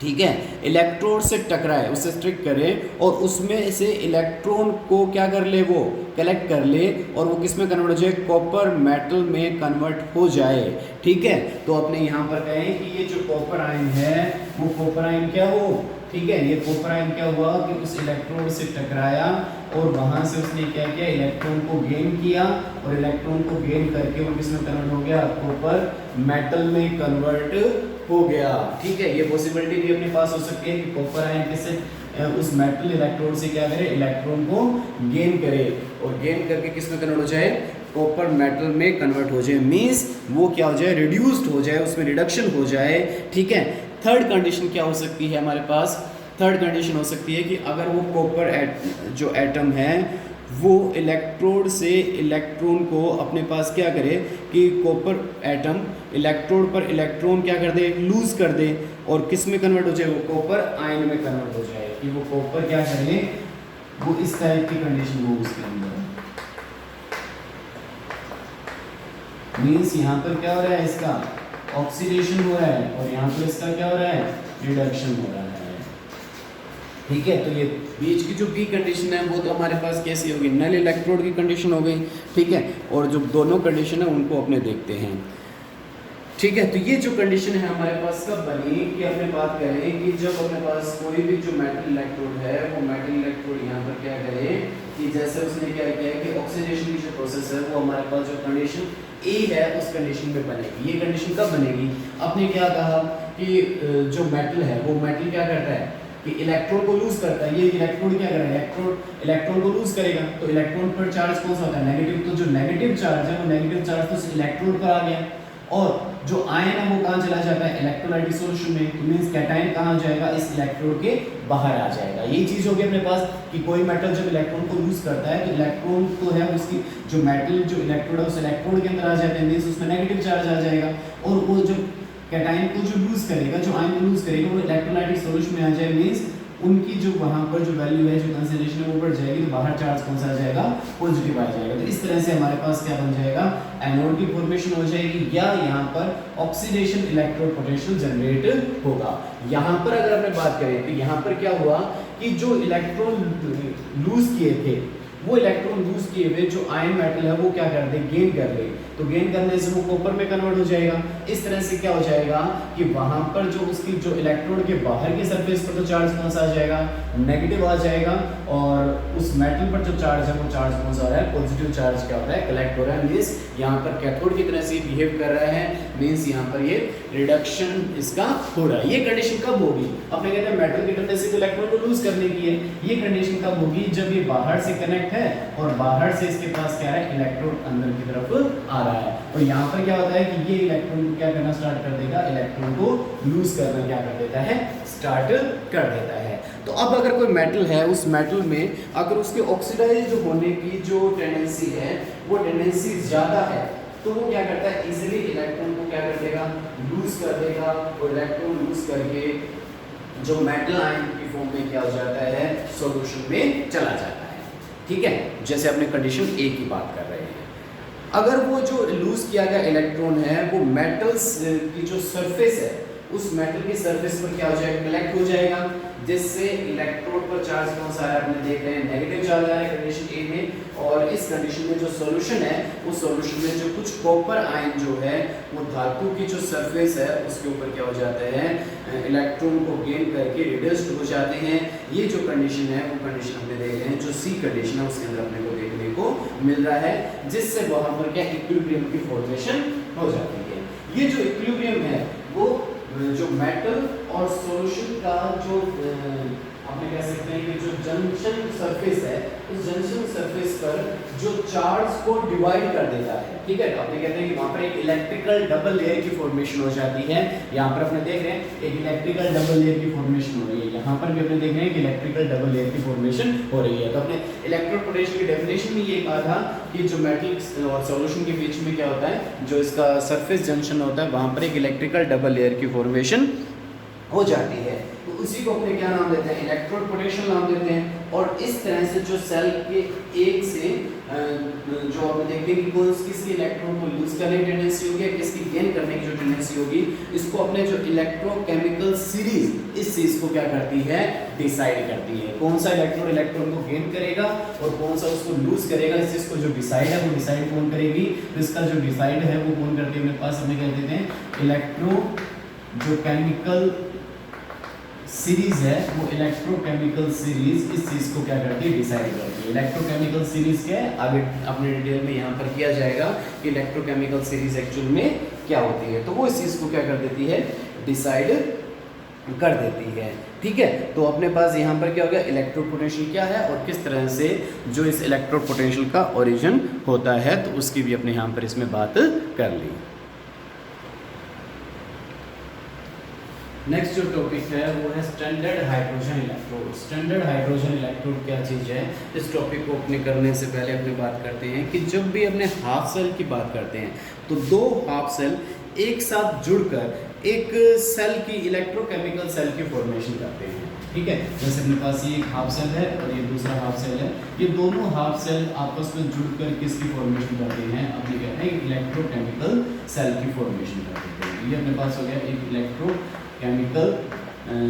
ठीक है, इलेक्ट्रोड से टकराए, उसे स्ट्रिक करे और उसमें से इलेक्ट्रॉन को क्या कर ले, वो कलेक्ट कर ले और वो किस में कन्वर्ट हो जाए, कॉपर मेटल में कन्वर्ट हो जाए, ठीक है। तो अपने यहाँ पर कहें कि ये जो कॉपर आयन है वो कॉपर आयन क्या हो, ठीक है, ये कॉपर आयन क्या हुआ कि उस इलेक्ट्रोड से टकराया और वहां से उसने क्या किया, इलेक्ट्रॉन को गेन किया और इलेक्ट्रॉन को गेन करके वो किस में कन्वर्ट हो गया, कॉपर मेटल में कन्वर्ट हो गया, ठीक है। ये पॉसिबिलिटी भी अपने पास हो सकती है कि कॉपर आयन किससे उस मेटल इलेक्ट्रोड से क्या करे, इलेक्ट्रॉन को गेन करे और गेन करके किस में कन्वर्ट हो जाए, कॉपर मेटल में कन्वर्ट हो जाए, मींस वो क्या हो जाए, रिड्यूस्ड हो जाए, उसमें रिडक्शन हो जाए, ठीक है। थर्ड कंडीशन क्या हो सकती है हमारे पास, थर्ड कंडीशन हो सकती है कि अगर वो कॉपर जो एटम है वो इलेक्ट्रोड से इलेक्ट्रॉन को अपने पास क्या करे कि कॉपर एटम इलेक्ट्रोड पर इलेक्ट्रॉन क्या कर दे, लूज कर दे और किस में कन्वर्ट हो जाए, वो कॉपर आयन में कन्वर्ट हो जाए, कि वो कॉपर क्या करे, वो इस टाइप की कंडीशन हो उसके अंदर। मींस यहाँ पर क्या हो रहा है, इसका ऑक्सीडेशन हो रहा है और यहाँ पर इसका क्या हो रहा है, रिडक्शन हो रहा है, ठीक है। तो ये बीच की जो बी कंडीशन है वो तो हमारे पास कैसी होगी, नल इलेक्ट्रोड की कंडीशन हो गई, ठीक है। और जो दोनों कंडीशन है उनको अपने देखते हैं, ठीक है। तो ये जो कंडीशन है हमारे पास कब बनी कि अपने बात करें कि जब अपने पास कोई भी जो मेटल इलेक्ट्रोड है वो मेटल इलेक्ट्रोड यहाँ पर क्या करे कि जैसे उसने क्या किया कि ऑक्सीडेशन की जो प्रोसेस है वो हमारे पास जो कंडीशन ए है उस कंडीशन में बनेगी। ये कंडीशन कब बनेगी, आपने क्या कहा कि जो मेटल है वो मेटल क्या करता है कि इलेक्ट्रॉन को लूज करता है, ये इलेक्ट्रोड क्या कर रहा है, इलेक्ट्रॉन को लूज करेगा, तो इलेक्ट्रॉन पर चार्ज कौन सा होता है, नेगेटिव। तो जो नेगेटिव चार्ज है वो नेगेटिव चार्ज तो इलेक्ट्रोड पर आ गया और जो आयन है वो कहाँ चला जाता है, इलेक्ट्रोलाइटिक सॉल्यूशन में, तो मींस कैटायन कहाँ जाएगा, इस इलेक्ट्रोड के बाहर आ जाएगा। ये चीज होगी अपने पास कि कोई मेटल जब इलेक्ट्रॉन को लूज करता है तो इलेक्ट्रॉन तो है उसकी जो मेटल जो इलेक्ट्रोड है उस इलेक्ट्रोड के अंदर आ जाते हैं, मींस उसमें नेगेटिव चार्ज आ जाएगा और वो जो कैटायन को जो लूज करेगा, जो आयन को लूज करेगा वो इलेक्ट्रोलाइटिक सॉल्यूशन में आ जाए, मींस उनकी जो वहां पर जो वैल्यू है, जो कंसंट्रेशन है वो बढ़ जाएगी, तो बाहर चार्ज कौन सा आ जाएगा, पॉजिटिव आ जाएगा। तो इस तरह से हमारे पास क्या बन जाएगा, एनोड की फॉर्मेशन हो जाएगी या यहाँ पर ऑक्सीडेशन इलेक्ट्रोड पोटेंशियल जनरेट होगा। यहाँ पर अगर अपने बात करें तो यहाँ पर क्या हुआ कि जो इलेक्ट्रॉन लूज किए थे वो इलेक्ट्रॉन लूज किए हुए जो आयन मेटल है वो क्या कर दे, गेन कर ले। तो गेन करने से वो कॉपर में कन्वर्ट हो जाएगा। इस तरह से क्या हो जाएगा कि वहां पर जो उसकी जो इलेक्ट्रोड के बाहर की सरफेस पर तो चार्ज कौन सा आ जाएगा, नेगेटिव आ जाएगा, और उस मेटल पर जो चार्ज है वो चार्ज कौन सा आ रहा है, पॉजिटिव चार्ज क्या हो रहा है, कलेक्ट हो रहा है। मींस यहाँ पर कैथोड की तरह से बिहेव कर रहा है, मींस यहाँ पर ये रिडक्शन इसका हो रहा है। ये कंडीशन कब होगी, अपने कहते हैं मेटल की टेंडेंसी तो इलेक्ट्रॉन को लूज करने की है। ये कंडीशन कब होगी, जब ये बाहर से कनेक्ट है और बाहर से इसके पास क्या है, इलेक्ट्रॉन अंदर की तरफ आ रहा है। और यहाँ पर क्या होता है कि ये इलेक्ट्रॉन को क्या करना स्टार्ट कर देगा, इलेक्ट्रॉन को लूज करना क्या कर देता है, स्टार्ट कर देता है। तो अब अगर कोई मेटल है, उस मेटल में अगर उसके ऑक्सीडाइज होने की जो टेंडेंसी है वो टेंडेंसी ज़्यादा है, तो वो क्या करता है, इजीली इलेक्ट्रॉन को क्या कर देगा, लूज कर देगा। और इलेक्ट्रॉन लूज करके जो मेटल आयन की फॉर्म में क्या हो जाता है, सॉल्यूशन में चला जाता है। ठीक है, जैसे अपने कंडीशन ए की बात कर रहे हैं। अगर वो जो लूज किया गया इलेक्ट्रॉन है वो मेटल्स की जो सरफेस है उस मेटल की सरफेस पर क्या हो जाएगा, कलेक्ट हो जाएगा, जिससे इलेक्ट्रोड पर चार्ज कौन सा है, अपने देख रहे हैं नेगेटिव चार्ज आ रहा है कंडीशन ए में। और इस कंडीशन में जो सॉल्यूशन है उस सॉल्यूशन में जो कुछ कॉपर आयन जो है वो धातु की जो सरफेस है उसके ऊपर क्या हो जाते हैं, इलेक्ट्रॉन को गेन करके रिड्यूस्ड हो जाते हैं। ये जो कंडीशन है वो कंडीशन हमने देख रहे हैं, जो सी कंडीशन है उसके अंदर अपने को देखने को मिल रहा है, जिससे वहां पर क्या इक्विलिब्रियम की फॉर्मेशन हो जाती है। ये जो इक्विलिब्रियम है वो जो मेटल और सॉल्यूशन का जो आपने कह सकते हैं कि जो जंक्शन सरफेस है उस जंक्शन सरफेस पर जो चार्ज को डिवाइड कर देता है। ठीक है, आपने कहते हैं कि वहां पर एक इलेक्ट्रिकल डबल लेयर की फॉर्मेशन हो जाती है। यहाँ पर अपने देख रहे हैं एक इलेक्ट्रिकल डबल लेयर की फॉर्मेशन हो रही है, यहाँ पर भी अपने देख रहे हैं कि इलेक्ट्रिकल डबल लेयर की फॉर्मेशन हो रही है। तो अपने इलेक्ट्रोड पोटेंशियल की डेफिनेशन में ये कहा था कि जो मेटल और सॉल्यूशन के बीच में क्या होता है, जो इसका सरफेस जंक्शन होता है वहां पर एक इलेक्ट्रिकल डबल लेयर की फॉर्मेशन हो जाती है। तो उसी को अपने क्या नाम देते हैं, इलेक्ट्रोड पोटेंशियल नाम देते हैं। और इस तरह से जो सेल के एक से जो आप देखते हैं कि कौन किसकी इलेक्ट्रॉन को लूज करने की टेंडेंसी होगी, किसकी गेन करने की जो टेंडेंसी होगी, इसको अपने जो इलेक्ट्रोकेमिकल सीरीज इस चीज को क्या करती है, डिसाइड करती है। कौन सा इलेक्ट्रॉन इलेक्ट्रॉन को गेन करेगा और कौन सा उसको लूज करेगा, इस चीज को जो डिसाइड है वो डिसाइड कौन करेगी, तो इसका जो डिसाइड है वो कौन करती है, मेरे पास हमें कह देते हैं इलेक्ट्रो जो केमिकल सीरीज है वो इलेक्ट्रोकेमिकल सीरीज इस चीज को क्या करती है, डिसाइड करती है। इलेक्ट्रोकेमिकल सीरीज क्या है, आगे अपने डिटेल में यहाँ पर किया जाएगा कि इलेक्ट्रोकेमिकल सीरीज एक्चुअल में क्या होती है। तो वो इस चीज को क्या कर देती है, डिसाइड कर देती है। ठीक है, तो अपने पास यहाँ पर क्या हो गया, इलेक्ट्रोड पोटेंशियल क्या है और किस तरह से जो इस इलेक्ट्रोड पोटेंशियल का ओरिजिन होता है, तो उसकी भी अपने यहाँ पर इसमें बात कर ली। नेक्स्ट जो टॉपिक है वो है standard hydrogen electrode. Standard hydrogen electrode क्या चीज़ है, इस टॉपिक को अपने करने से पहले अपने बात करते हैं कि जब भी अपने हाफ सेल की बात करते हैं तो दो हाफ सेल एक साथ जुड़कर एक सेल की इलेक्ट्रोकेमिकल सेल की फॉर्मेशन करते हैं। ठीक है, जैसे अपने पास ये एक हाफ सेल है और ये दूसरा हाफ सेल है, ये दोनों हाफ सेल आपस में जुड़कर किसकी फॉर्मेशन करते हैं, अपने कहते हैं इलेक्ट्रोकेमिकल सेल की फॉर्मेशन करते हैं। ये अपने पास हो गया एक इलेक्ट्रोकेमिकल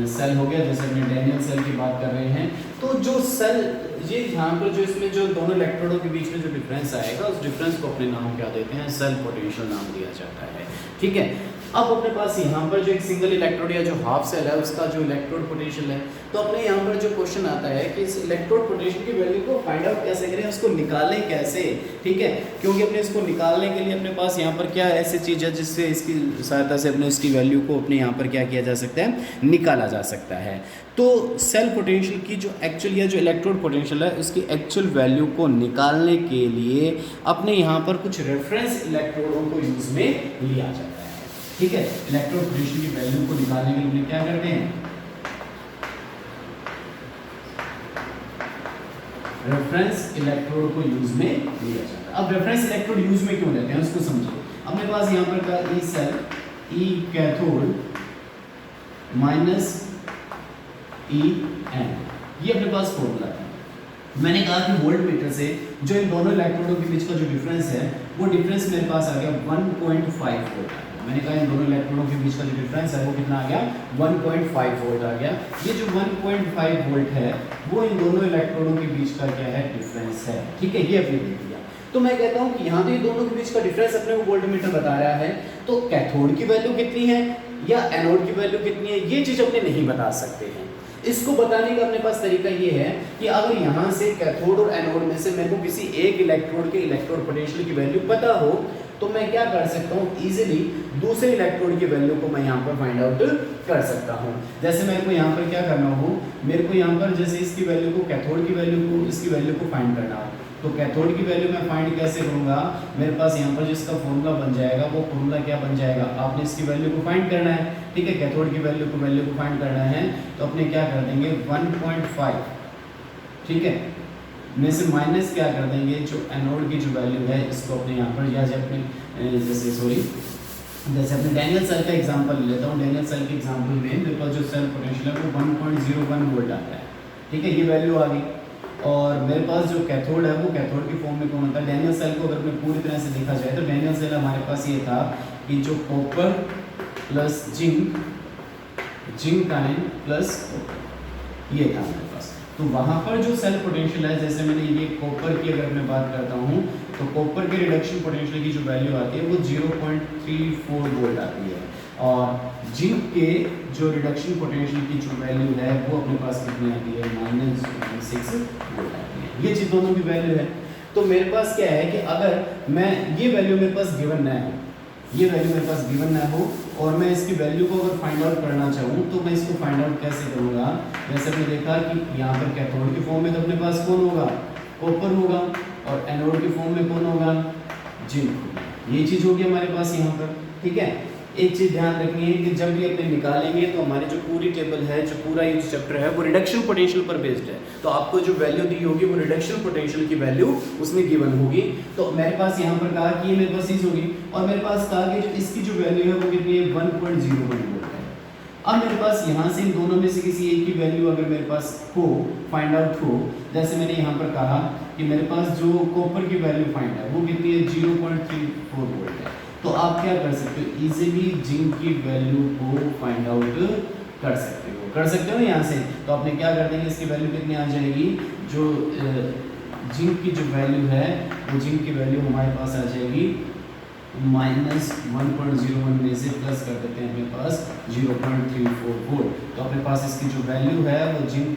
सेल हो गया, जैसे अपने डैनियल सेल की बात कर रहे हैं। तो जो सेल ये यहाँ पर जो इसमें जो दोनों इलेक्ट्रोडों के बीच में जो डिफरेंस आएगा उस डिफरेंस को अपने नाम क्या देते हैं, सेल पोटेंशियल नाम दिया जाता है। ठीक है, अब अपने पास यहाँ पर जो एक सिंगल इलेक्ट्रोड या जो हाफ सेल है उसका जो इलेक्ट्रोड पोटेंशियल है, तो अपने यहाँ पर जो क्वेश्चन आता है कि इस इलेक्ट्रोड पोटेंशियल की वैल्यू को फाइंड आउट कैसे करें, उसको निकालें कैसे। ठीक है, क्योंकि अपने इसको निकालने के लिए अपने पास यहाँ पर क्या ऐसी चीज़ है जिससे इसकी सहायता से अपने इसकी वैल्यू को अपने यहाँ पर क्या किया जा सकता है, निकाला जा सकता है। तो सेल पोटेंशियल की जो एक्चुअल या जो इलेक्ट्रोड पोटेंशियल है उसकी एक्चुअल वैल्यू को निकालने के लिए अपने यहाँ पर कुछ रेफरेंस इलेक्ट्रोडों को यूज में लिया जाता है। ठीक है, इलेक्ट्रोड पोटेंशियल की वैल्यू को निकालने के लिए क्या करते हैं, रेफरेंस इलेक्ट्रोड को यूज में लिया जाता है। अब रेफरेंस इलेक्ट्रोड यूज में क्यों लेते हैं उसको समझिए। अपने पास यहाँ पर का E cell, E cathode minus E N, ये अपने पास फॉर्मूला है। मैंने कहा कि वोल्ट मीटर से जो इन दोनों इलेक्ट्रोडों के बीच का जो डिफरेंस है वो डिफरेंस मेरे पास आ गया 1.5 वोल्ट। मैंने कहा इन दोनों इलेक्ट्रोडों के बीच का जो डिफरेंस है वो कितना आ गया 1.5 वोल्ट आ गया। ये जो 1.5 वोल्ट है वो इन दोनों इलेक्ट्रोडों के बीच का क्या है डिफरेंस है, ठीक है, ये अपने देख लिया। तो मैं कहता हूँ कि यहाँ तो ये दोनों के बीच का डिफरेंस अपने को वोल्टमीटर बता रहा है, तो कैथोड की वैल्यू कितनी है या एनोड की वैल्यू कितनी है ये चीज अपने नहीं बता सकते हैं। इसको बताने का अपने पास तरीका ये है कि अगर यहाँ से कैथोड और एनोड में से मेरे को किसी एक इलेक्ट्रोड के इलेक्ट्रोड पोटेंशियल की वैल्यू पता हो तो मैं क्या कर सकता हूँ, इजीली दूसरे इलेक्ट्रोड की वैल्यू को मैं यहाँ पर फाइंड आउट कर सकता हूँ। जैसे मेरे को यहाँ पर क्या करना हो, मेरे को यहाँ पर जैसे इसकी वैल्यू को कैथोड की वैल्यू को इसकी वैल्यू को फाइंड करना हो, तो कैथोड की वैल्यू मैं फाइंड कैसे करूँगा, मेरे पास यहाँ पर जिसका फॉर्मूला बन जाएगा वो फॉर्मूला क्या बन जाएगा, आपने इसकी वैल्यू को फाइंड करना है, ठीक है, कैथोड की वैल्यू को फाइंड करना है, तो अपने क्या कर देंगे 1.5, ठीक है, में से माइनस क्या कर देंगे जो एनोड की जो वैल्यू है इसको अपने यहाँ पर या जैसे अपने डैनियल सेल का एग्जांपल ले लेता हूँ। डैनियल सेल के एग्जांपल में मेरे पास जो सेल पोटेंशियल है वो 1.01 वोल्ट आता है, ठीक है, ये वैल्यू आ गई। और मेरे पास जो कैथोड है वो कैथोड की फॉर्म में कौन होता है, डैनियल सेल को अगर मैं पूरी तरह से देखा जाए तो डैनियल सेल हमारे पास ये था कि जो copper plus zinc ion plus ये था हमारे पास। तो वहाँ पर जो सेल पोटेंशियल है, जैसे मैंने ये कॉपर की अगर मैं बात करता हूँ तो कॉपर के रिडक्शन पोटेंशियल की जो वैल्यू आती है वो 0.34 वोल्ट आती है, और जिंक के जो रिडक्शन पोटेंशियल की जो वैल्यू है वो अपने पास कितनी आती है -6 वोल्ट आती है। ये चीज दोनों की वैल्यू है। तो मेरे पास क्या है कि अगर मैं ये वैल्यू मेरे पास गिवन ना हो, ये वैल्यू मेरे पास गिवन ना हो और मैं इसकी वैल्यू को अगर फाइंड आउट करना चाहूँ तो मैं इसको फाइंड आउट कैसे करूँगा, जैसे हमने देखा कि यहाँ पर कैथोड की फॉर्म में तो अपने पास कौन होगा, कॉपर होगा, और एनोड की फॉर्म में कौन होगा, जिंक होगा। ये चीज़ होगी हमारे पास यहाँ पर, ठीक है। एक चीज़ ध्यान रखनी है कि जब भी अपने निकालेंगे तो हमारी जो पूरी टेबल है, जो पूरा ये चैप्टर है वो रिडक्शन पोटेंशियल पर बेस्ड है, तो आपको जो वैल्यू दी होगी वो रिडक्शन पोटेंशियल की वैल्यू उसमें गिवन होगी। तो मेरे पास यहाँ पर कहा कि ये मेरे पास चीज़ होगी, और मेरे पास कहा कि जो इसकी जो वैल्यू है वो कितनी है 1.01 वोल्ट है। अब मेरे पास यहाँ से इन दोनों में से किसी एक की वैल्यू अगर मेरे पास हो, फाइंड आउट हो, जैसे मैंने यहाँ पर कहा कि मेरे पास जो कॉपर की वैल्यू फाइंड है वो कितनी है 0.34 वोल्ट है, तो आप क्या कर सकते हो, इजीली जिंक की वैल्यू को फाइंड आउट कर सकते हो यहाँ से। तो आपने क्या कर देंगे, इसकी वैल्यू कितनी आ जाएगी, जो जिंक की जो वैल्यू है वो जिंक की वैल्यू हमारे पास आ जाएगी -1.01 में से प्लस कर देते हैं अपने पास 0.34 वोल्ट। तो अपने पास इसकी जो वैल्यू है वो जिंक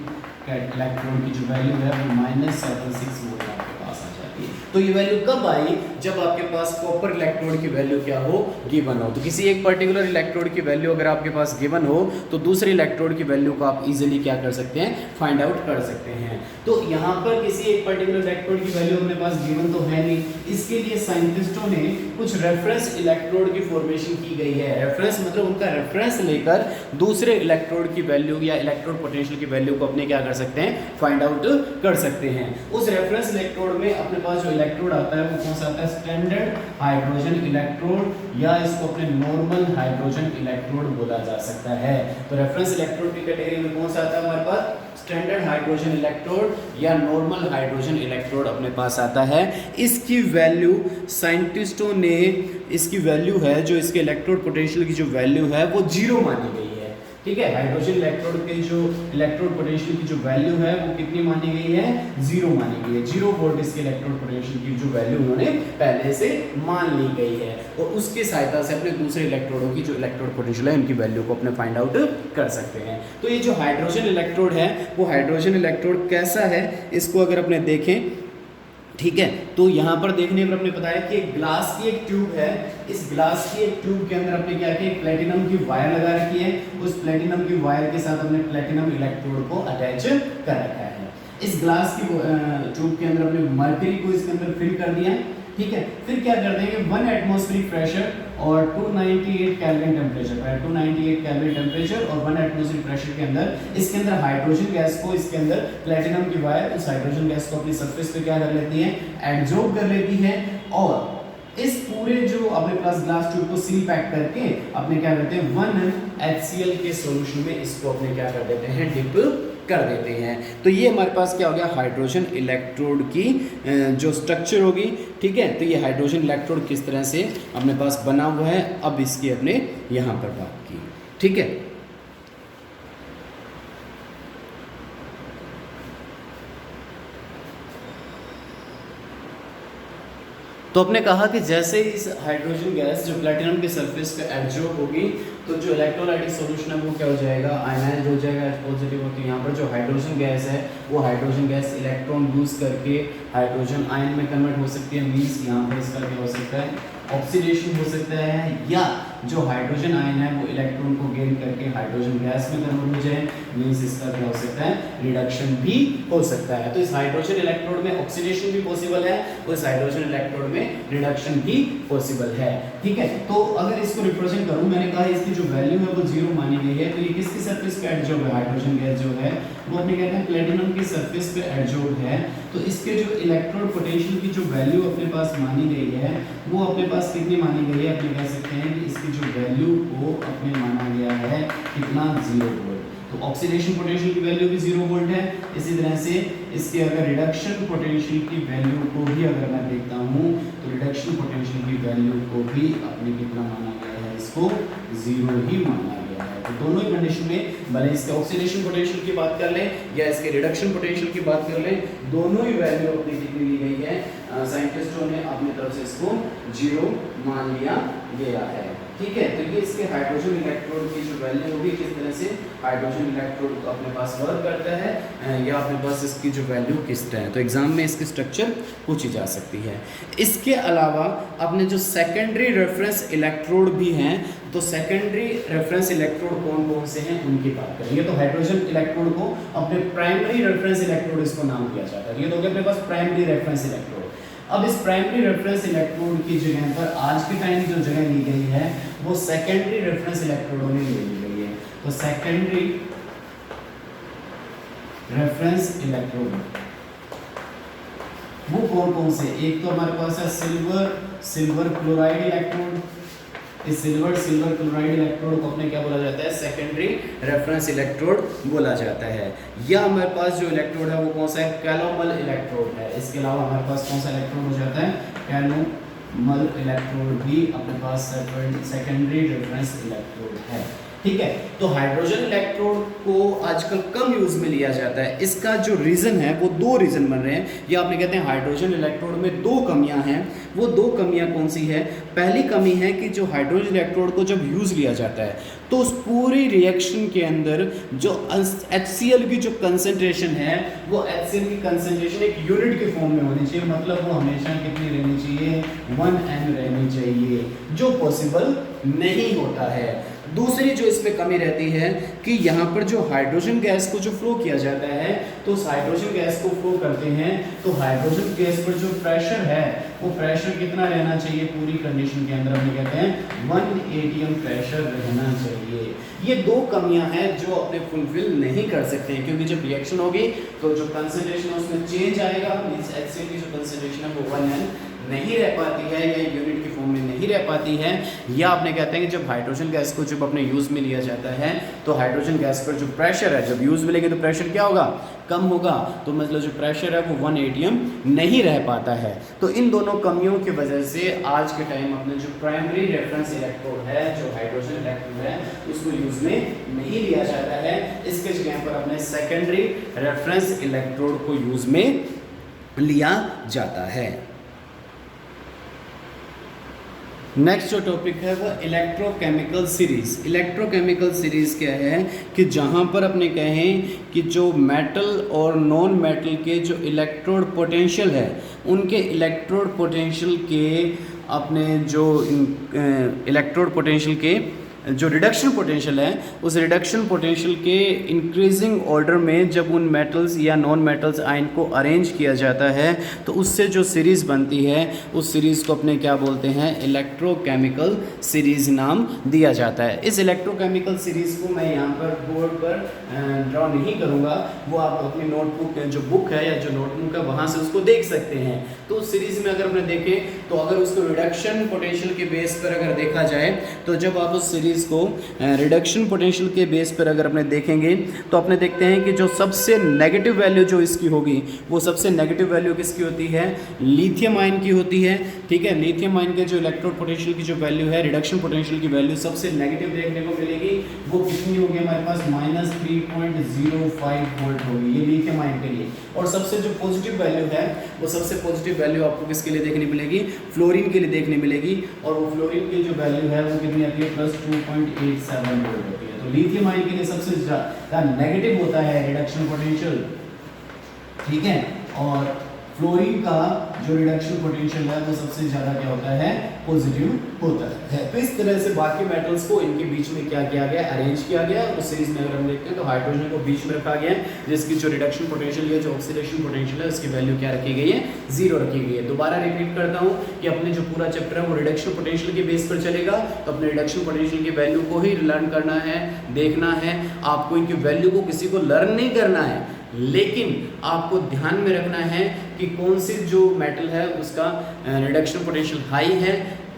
इलेक्ट्रॉन की जो वैल्यू है वो -76 वोल्ट आपके पास आ जाती है। तो ये वैल्यू कब आई, जब आपके पास कॉपर इलेक्ट्रोड की वैल्यू क्या हो, गिवन हो। तो किसी एक पर्टिकुलर इलेक्ट्रोड की वैल्यू अगर आपके पास गिवन हो तो दूसरे इलेक्ट्रोड की वैल्यू को आप इजीली क्या कर सकते हैं, फाइंड आउट कर सकते हैं। तो यहाँ पर किसी एक पर्टिकुलर इलेक्ट्रोड की वैल्यू अपने पास गिवन तो है नहीं, इसके लिए साइंटिस्टों ने कुछ रेफरेंस इलेक्ट्रोड की फॉर्मेशन की गई है। रेफरेंस मतलब उनका रेफरेंस लेकर दूसरे इलेक्ट्रोड की वैल्यू या इलेक्ट्रोड पोटेंशियल की वैल्यू को अपने क्या कर सकते हैं, फाइंड आउट कर सकते हैं। उस रेफरेंस इलेक्ट्रोड में अपने पास जो इलेक्ट्रोड आता है वो कौन सा आता है, स्टैंडर्ड हाइड्रोजन इलेक्ट्रोड, या इसको अपने नॉर्मल हाइड्रोजन इलेक्ट्रोड बोला जा सकता है। तो रेफरेंस इलेक्ट्रोड की कैटेगरी में कौन सा आता है हमारे पास, स्टैंडर्ड हाइड्रोजन इलेक्ट्रोड या नॉर्मल हाइड्रोजन इलेक्ट्रोड अपने पास आता है। इसकी वैल्यू साइंटिस्टों ने, इसकी वैल्यू है जो इसके इलेक्ट्रोड पोटेंशियल की जो वैल्यू है वो 0 मानी गई है, ठीक है। हाइड्रोजन इलेक्ट्रोड के जो इलेक्ट्रोड पोटेंशियल की जो वैल्यू है वो कितनी मानी गई है, 0 मानी गई है। 0 वोल्ट इसके इलेक्ट्रोड पोटेंशियल की जो वैल्यू उन्होंने पहले से मान ली गई है, और उसकी सहायता से अपने दूसरे इलेक्ट्रोडों की जो इलेक्ट्रोड पोटेंशियल है उनकी वैल्यू को अपने फाइंड आउट कर सकते हैं। तो ये जो हाइड्रोजन इलेक्ट्रोड है वो हाइड्रोजन इलेक्ट्रोड कैसा है, इसको अगर अपने देखें, ठीक है, तो यहाँ पर देखने पर अपने बताया कि एक ग्लास की एक ट्यूब है, इस ग्लास की एक ट्यूब के अंदर अपने क्या किया, प्लेटिनम की वायर लगा रखी है, उस प्लेटिनम की वायर के साथ अपने प्लेटिनम इलेक्ट्रोड को अटैच कर रखा है। इस ग्लास की ट्यूब के अंदर अपने मर्करी को इसके अंदर फिल कर दिया, ठीक है। फिर क्या कर देंगे, 1 एटमॉस्फेरिक प्रेशर और 298 केल्विन टेम्परेचर, 298 केल्विन टेम्परेचर और 1 एटमॉस्फेरिक प्रेशर के अंदर इसके अंदर हाइड्रोजन गैस को, इसके अंदर प्लेटिनम की वायर उस हाइड्रोजन गैस को अपनी सरफेस पे क्या कर लेती है, एडजॉर्ब कर लेती है, और इस पूरे जो अपने पास ग्लास ट्यूब को सील पैक करके अपने क्या करते हैं 1 HCl के सॉल्यूशन में इसको अपने क्या कर देते हैं, डिप कर देते हैं। तो ये हमारे पास क्या हो गया, हाइड्रोजन इलेक्ट्रोड की जो स्ट्रक्चर होगी, ठीक है। तो ये हाइड्रोजन इलेक्ट्रोड किस तरह से अपने पास बना हुआ है, अब इसकी अपने यहाँ पर बात की, ठीक है। तो आपने कहा कि जैसे इस हाइड्रोजन गैस जो प्लेटिनम के सरफेस पे एब्जॉर्ब होगी तो जो इलेक्ट्रोलाइटिक सॉल्यूशन है वो क्या हो जाएगा, आयनाइज हो जाएगा, H पॉजिटिव होती है। यहाँ पर जो हाइड्रोजन गैस है वो हाइड्रोजन गैस इलेक्ट्रॉन यूज करके हाइड्रोजन आयन में कन्वर्ट हो सकती है। मीन्स यहाँ पर इसका क्या हो सकता है, ऑक्सीडेशन हो सकता है, या जो हाइड्रोजन आयन है वो इलेक्ट्रॉन को गेन करके हाइड्रोजन गैस में कन्वर्ट हो जाए। मीन्स इसका क्या हो सकता है, रिडक्शन भी हो सकता है। तो इस हाइड्रोजन इलेक्ट्रोड में ऑक्सीडेशन भी पॉसिबल है और इस हाइड्रोजन इलेक्ट्रोड में रिडक्शन भी पॉसिबल है, ठीक है। तो अगर इसको रिप्रेजेंट करूं, मैंने कहा इसकी जो वैल्यू है वो 0 मानी गई है। तो ये किसकी सरफेस पे एडजॉर्ब है, हाइड्रोजन गैस जो है वो अपने कहते हैं प्लेटिनम की सरफेस पे एडजॉर्ब है। तो इसके जो इलेक्ट्रोड पोटेंशियल की जो वैल्यू अपने पास मानी गई है वो अपने पास कितनी मानी गई है, अपने कह सकते हैं कि इसकी जो वैल्यू को अपने माना गया है कितना, 0 वोल्ट। तो ऑक्सीडेशन पोटेंशियल की वैल्यू भी 0 वोल्ट है। इसी तरह से इसके अगर रिडक्शन पोटेंशियल की वैल्यू को भी अगर मैं देखता हूँ तो रिडक्शन पोटेंशियल की वैल्यू को भी अपने कितना माना गया है, इसको 0 ही माना गया है। तो दोनों ही कंडीशन में, भले इसके ऑक्सीडेशन पोटेंशियल की बात कर लें या इसके रिडक्शन पोटेंशियल की बात कर लें, दोनों ही वैल्यू अपनी कितनी दी गई है, साइंटिस्टों ने अपनी तरफ से इसको 0 मान लिया गया है, ठीक है। तो ये इसके हाइड्रोजन इलेक्ट्रोड की जो वैल्यू होगी, किस तरह से हाइड्रोजन इलेक्ट्रोड अपने पास वर्क करता है, या अपने पास इसकी जो वैल्यू किस तरह है। तो एग्जाम में इसकी स्ट्रक्चर पूछी जा सकती है। इसके अलावा अपने जो सेकेंडरी रेफरेंस इलेक्ट्रोड भी हैं, तो सेकेंडरी रेफरेंस इलेक्ट्रोड कौन कौन से हैं उनकी बात करेंगे। तो हाइड्रोजन इलेक्ट्रोड को अपने प्राइमरी रेफरेंस इलेक्ट्रोड इसको नाम दिया जाता है। ये तो हो गया अपने पास प्राइमरी रेफरेंस इलेक्ट्रोड। अब इस प्राइमरी रेफरेंस इलेक्ट्रोड की जगह पर आज के टाइम जो जगह ली गई है वो सेकेंडरी रेफरेंस इलेक्ट्रोडों में ले ली गई है। तो सेकेंडरी रेफरेंस इलेक्ट्रोड वो कौन कौन से, एक तो हमारे पास है सिल्वर क्लोराइड इलेक्ट्रोड। इस सिल्वर क्लोराइड इलेक्ट्रोड को अपने क्या बोला जाता है, सेकेंडरी रेफरेंस इलेक्ट्रोड बोला जाता है। या हमारे पास जो इलेक्ट्रोड है वो कौन सा है, कैलोमल इलेक्ट्रोड है। इसके अलावा हमारे पास कौन सा इलेक्ट्रोड हो जाता है, कैलोमल इलेक्ट्रोड भी अपने पास सेकेंडरी रेफरेंस इलेक्ट्रोड है, ठीक है। तो हाइड्रोजन इलेक्ट्रोड को आजकल कम यूज में लिया जाता है। इसका जो रीजन है वो 2 रीजन बन रहे हैं, या आपने कहते हैं हाइड्रोजन इलेक्ट्रोड में 2 कमियां हैं। वो 2 कमियां कौन सी है, पहली कमी है कि जो हाइड्रोजन इलेक्ट्रोड को जब यूज लिया जाता है तो उस पूरी रिएक्शन के अंदर जो HCl की जो कंसंट्रेशन है वो HCl की कंसंट्रेशन एक यूनिट के फॉर्म में होनी चाहिए। मतलब वो हमेशा कितनी रहनी चाहिए, 1n रहनी चाहिए, जो पॉसिबल नहीं होता है। दूसरी जो इसमें कमी रहती है कि यहाँ पर जो हाइड्रोजन गैस को जो फ्लो किया जाता है तो उस हाइड्रोजन गैस को फ्लो करते हैं तो हाइड्रोजन गैस पर जो प्रेशर है वो प्रेशर कितना रहना चाहिए, पूरी कंडीशन के अंदर हम कहते हैं 1 atm प्रेशर रहना चाहिए। ये 2 कमियां हैं जो अपने फुलफिल नहीं कर सकते हैं, क्योंकि जब रिएक्शन होगी तो जो कंसंट्रेशन है उसमें चेंज आएगा। मींस HCl की जो कंसंट्रेशन है वो 1n नहीं रह पाती है, या यूनिट के फॉर्म में नहीं रह पाती है। या आपने कहते हैं कि जब हाइड्रोजन गैस को जब अपने यूज़ में लिया जाता है तो हाइड्रोजन गैस पर जो प्रेशर है, जब यूज़ में लेंगे तो प्रेशर क्या होगा, कम होगा। तो मतलब जो प्रेशर है वो 1 atm नहीं रह पाता है। तो इन दोनों कमियों की वजह से आज के टाइम अपने जो प्राइमरी रेफरेंस इलेक्ट्रोड है, जो हाइड्रोजन इलेक्ट्रोड है, उसको यूज़ में नहीं लिया जाता है। इसके जगह पर अपने सेकेंडरी रेफरेंस इलेक्ट्रोड को यूज़ में लिया जाता है। नेक्स्ट जो टॉपिक है वो इलेक्ट्रोकेमिकल सीरीज़। इलेक्ट्रोकेमिकल सीरीज़ क्या है कि जहाँ पर अपने कहें कि जो मेटल और नॉन मेटल के जो इलेक्ट्रोड पोटेंशियल है उनके इलेक्ट्रोड पोटेंशियल के अपने जो इलेक्ट्रोड पोटेंशियल के जो रिडक्शन पोटेंशियल है उस रिडक्शन पोटेंशियल के इंक्रीजिंग ऑर्डर में जब उन मेटल्स या नॉन मेटल्स आयन को अरेंज किया जाता है तो उससे जो सीरीज़ बनती है उस सीरीज़ को अपने क्या बोलते हैं, इलेक्ट्रोकेमिकल सीरीज़ नाम दिया जाता है। इस इलेक्ट्रोकेमिकल सीरीज़ को मैं यहाँ पर बोर्ड पर ड्रॉ नहीं करूँगा, वो आप अपनी नोटबुक जो बुक है या जो नोटबुक है वहाँ से उसको देख सकते हैं। तो उस सीरीज़ में अगर अपने देखें तो अगर उसको रिडक्शन पोटेंशियल के बेस पर अगर देखा जाए तो जब आप उस सीरीज़ सीरीज़ को रिडक्शन पोटेंशियल के बेस पर अगर अपने देखेंगे तो अपने देखते हैं कि जो सबसे नेगेटिव वैल्यू जो इसकी होगी वो सबसे नेगेटिव वैल्यू किसकी होती है, लिथियम आयन की होती है। ठीक है, लिथियम आयन के जो इलेक्ट्रोड पोटेंशियल की जो वैल्यू है, रिडक्शन पोटेंशियल की वैल्यू सबसे नेगेटिव देखने को मिलेगी। वो कितनी होगी हमारे पास, -3.05 वोल्ट होगी ये लिथियम आयन के लिए। और सबसे जो पॉजिटिव वैल्यू है वो सबसे पॉजिटिव वैल्यू आपको किसके लिए देखने मिलेगी, फ्लोरीन के लिए देखने मिलेगी। और वो फ्लोरीन की जो वैल्यू है वो कितनी आती है, +2.87 वोल्ट होती है। तो लिथियम आयन के लिए सबसे ज़्यादा नेगेटिव होता है रिडक्शन पोटेंशियल, ठीक है। और फ्लोरीन का जो रिडक्शन पोटेंशियल है वो सबसे ज़्यादा क्या होता है, पॉजिटिव होता है। तो इस तरह से बाकी मेटल्स को इनके बीच में क्या किया गया, अरेंज किया गया। और सीरीज में अगर हम देखते हैं तो हाइड्रोजन को बीच में रखा गया है, जिसकी जो रिडक्शन पोटेंशियल है, जो ऑक्सीडेशन पोटेंशियल है, उसकी वैल्यू क्या रखी गई है, 0 रखी गई है। दोबारा रिपीट करता हूँ कि अपने जो पूरा चैप्टर है वो रिडक्शन पोटेंशियल के बेस पर चलेगा। तो अपने रिडक्शन पोटेंशियल की वैल्यू को ही लर्न करना है, देखना है। आपको इनकी वैल्यू को किसी को लर्न नहीं करना है, लेकिन आपको ध्यान में रखना है कि कौन सी जो मेटल है उसका रिडक्शन पोटेंशियल हाई है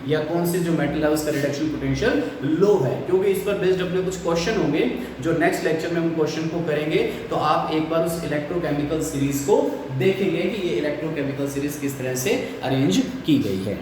या कौन सी जो मेटल है उसका रिडक्शन पोटेंशियल लो है। क्योंकि इस पर बेस्ड अपने कुछ क्वेश्चन होंगे जो नेक्स्ट लेक्चर में हम क्वेश्चन को करेंगे। तो आप एक बार उस इलेक्ट्रोकेमिकल सीरीज को देखेंगे कि ये इलेक्ट्रोकेमिकल सीरीज किस तरह से अरेंज की गई है।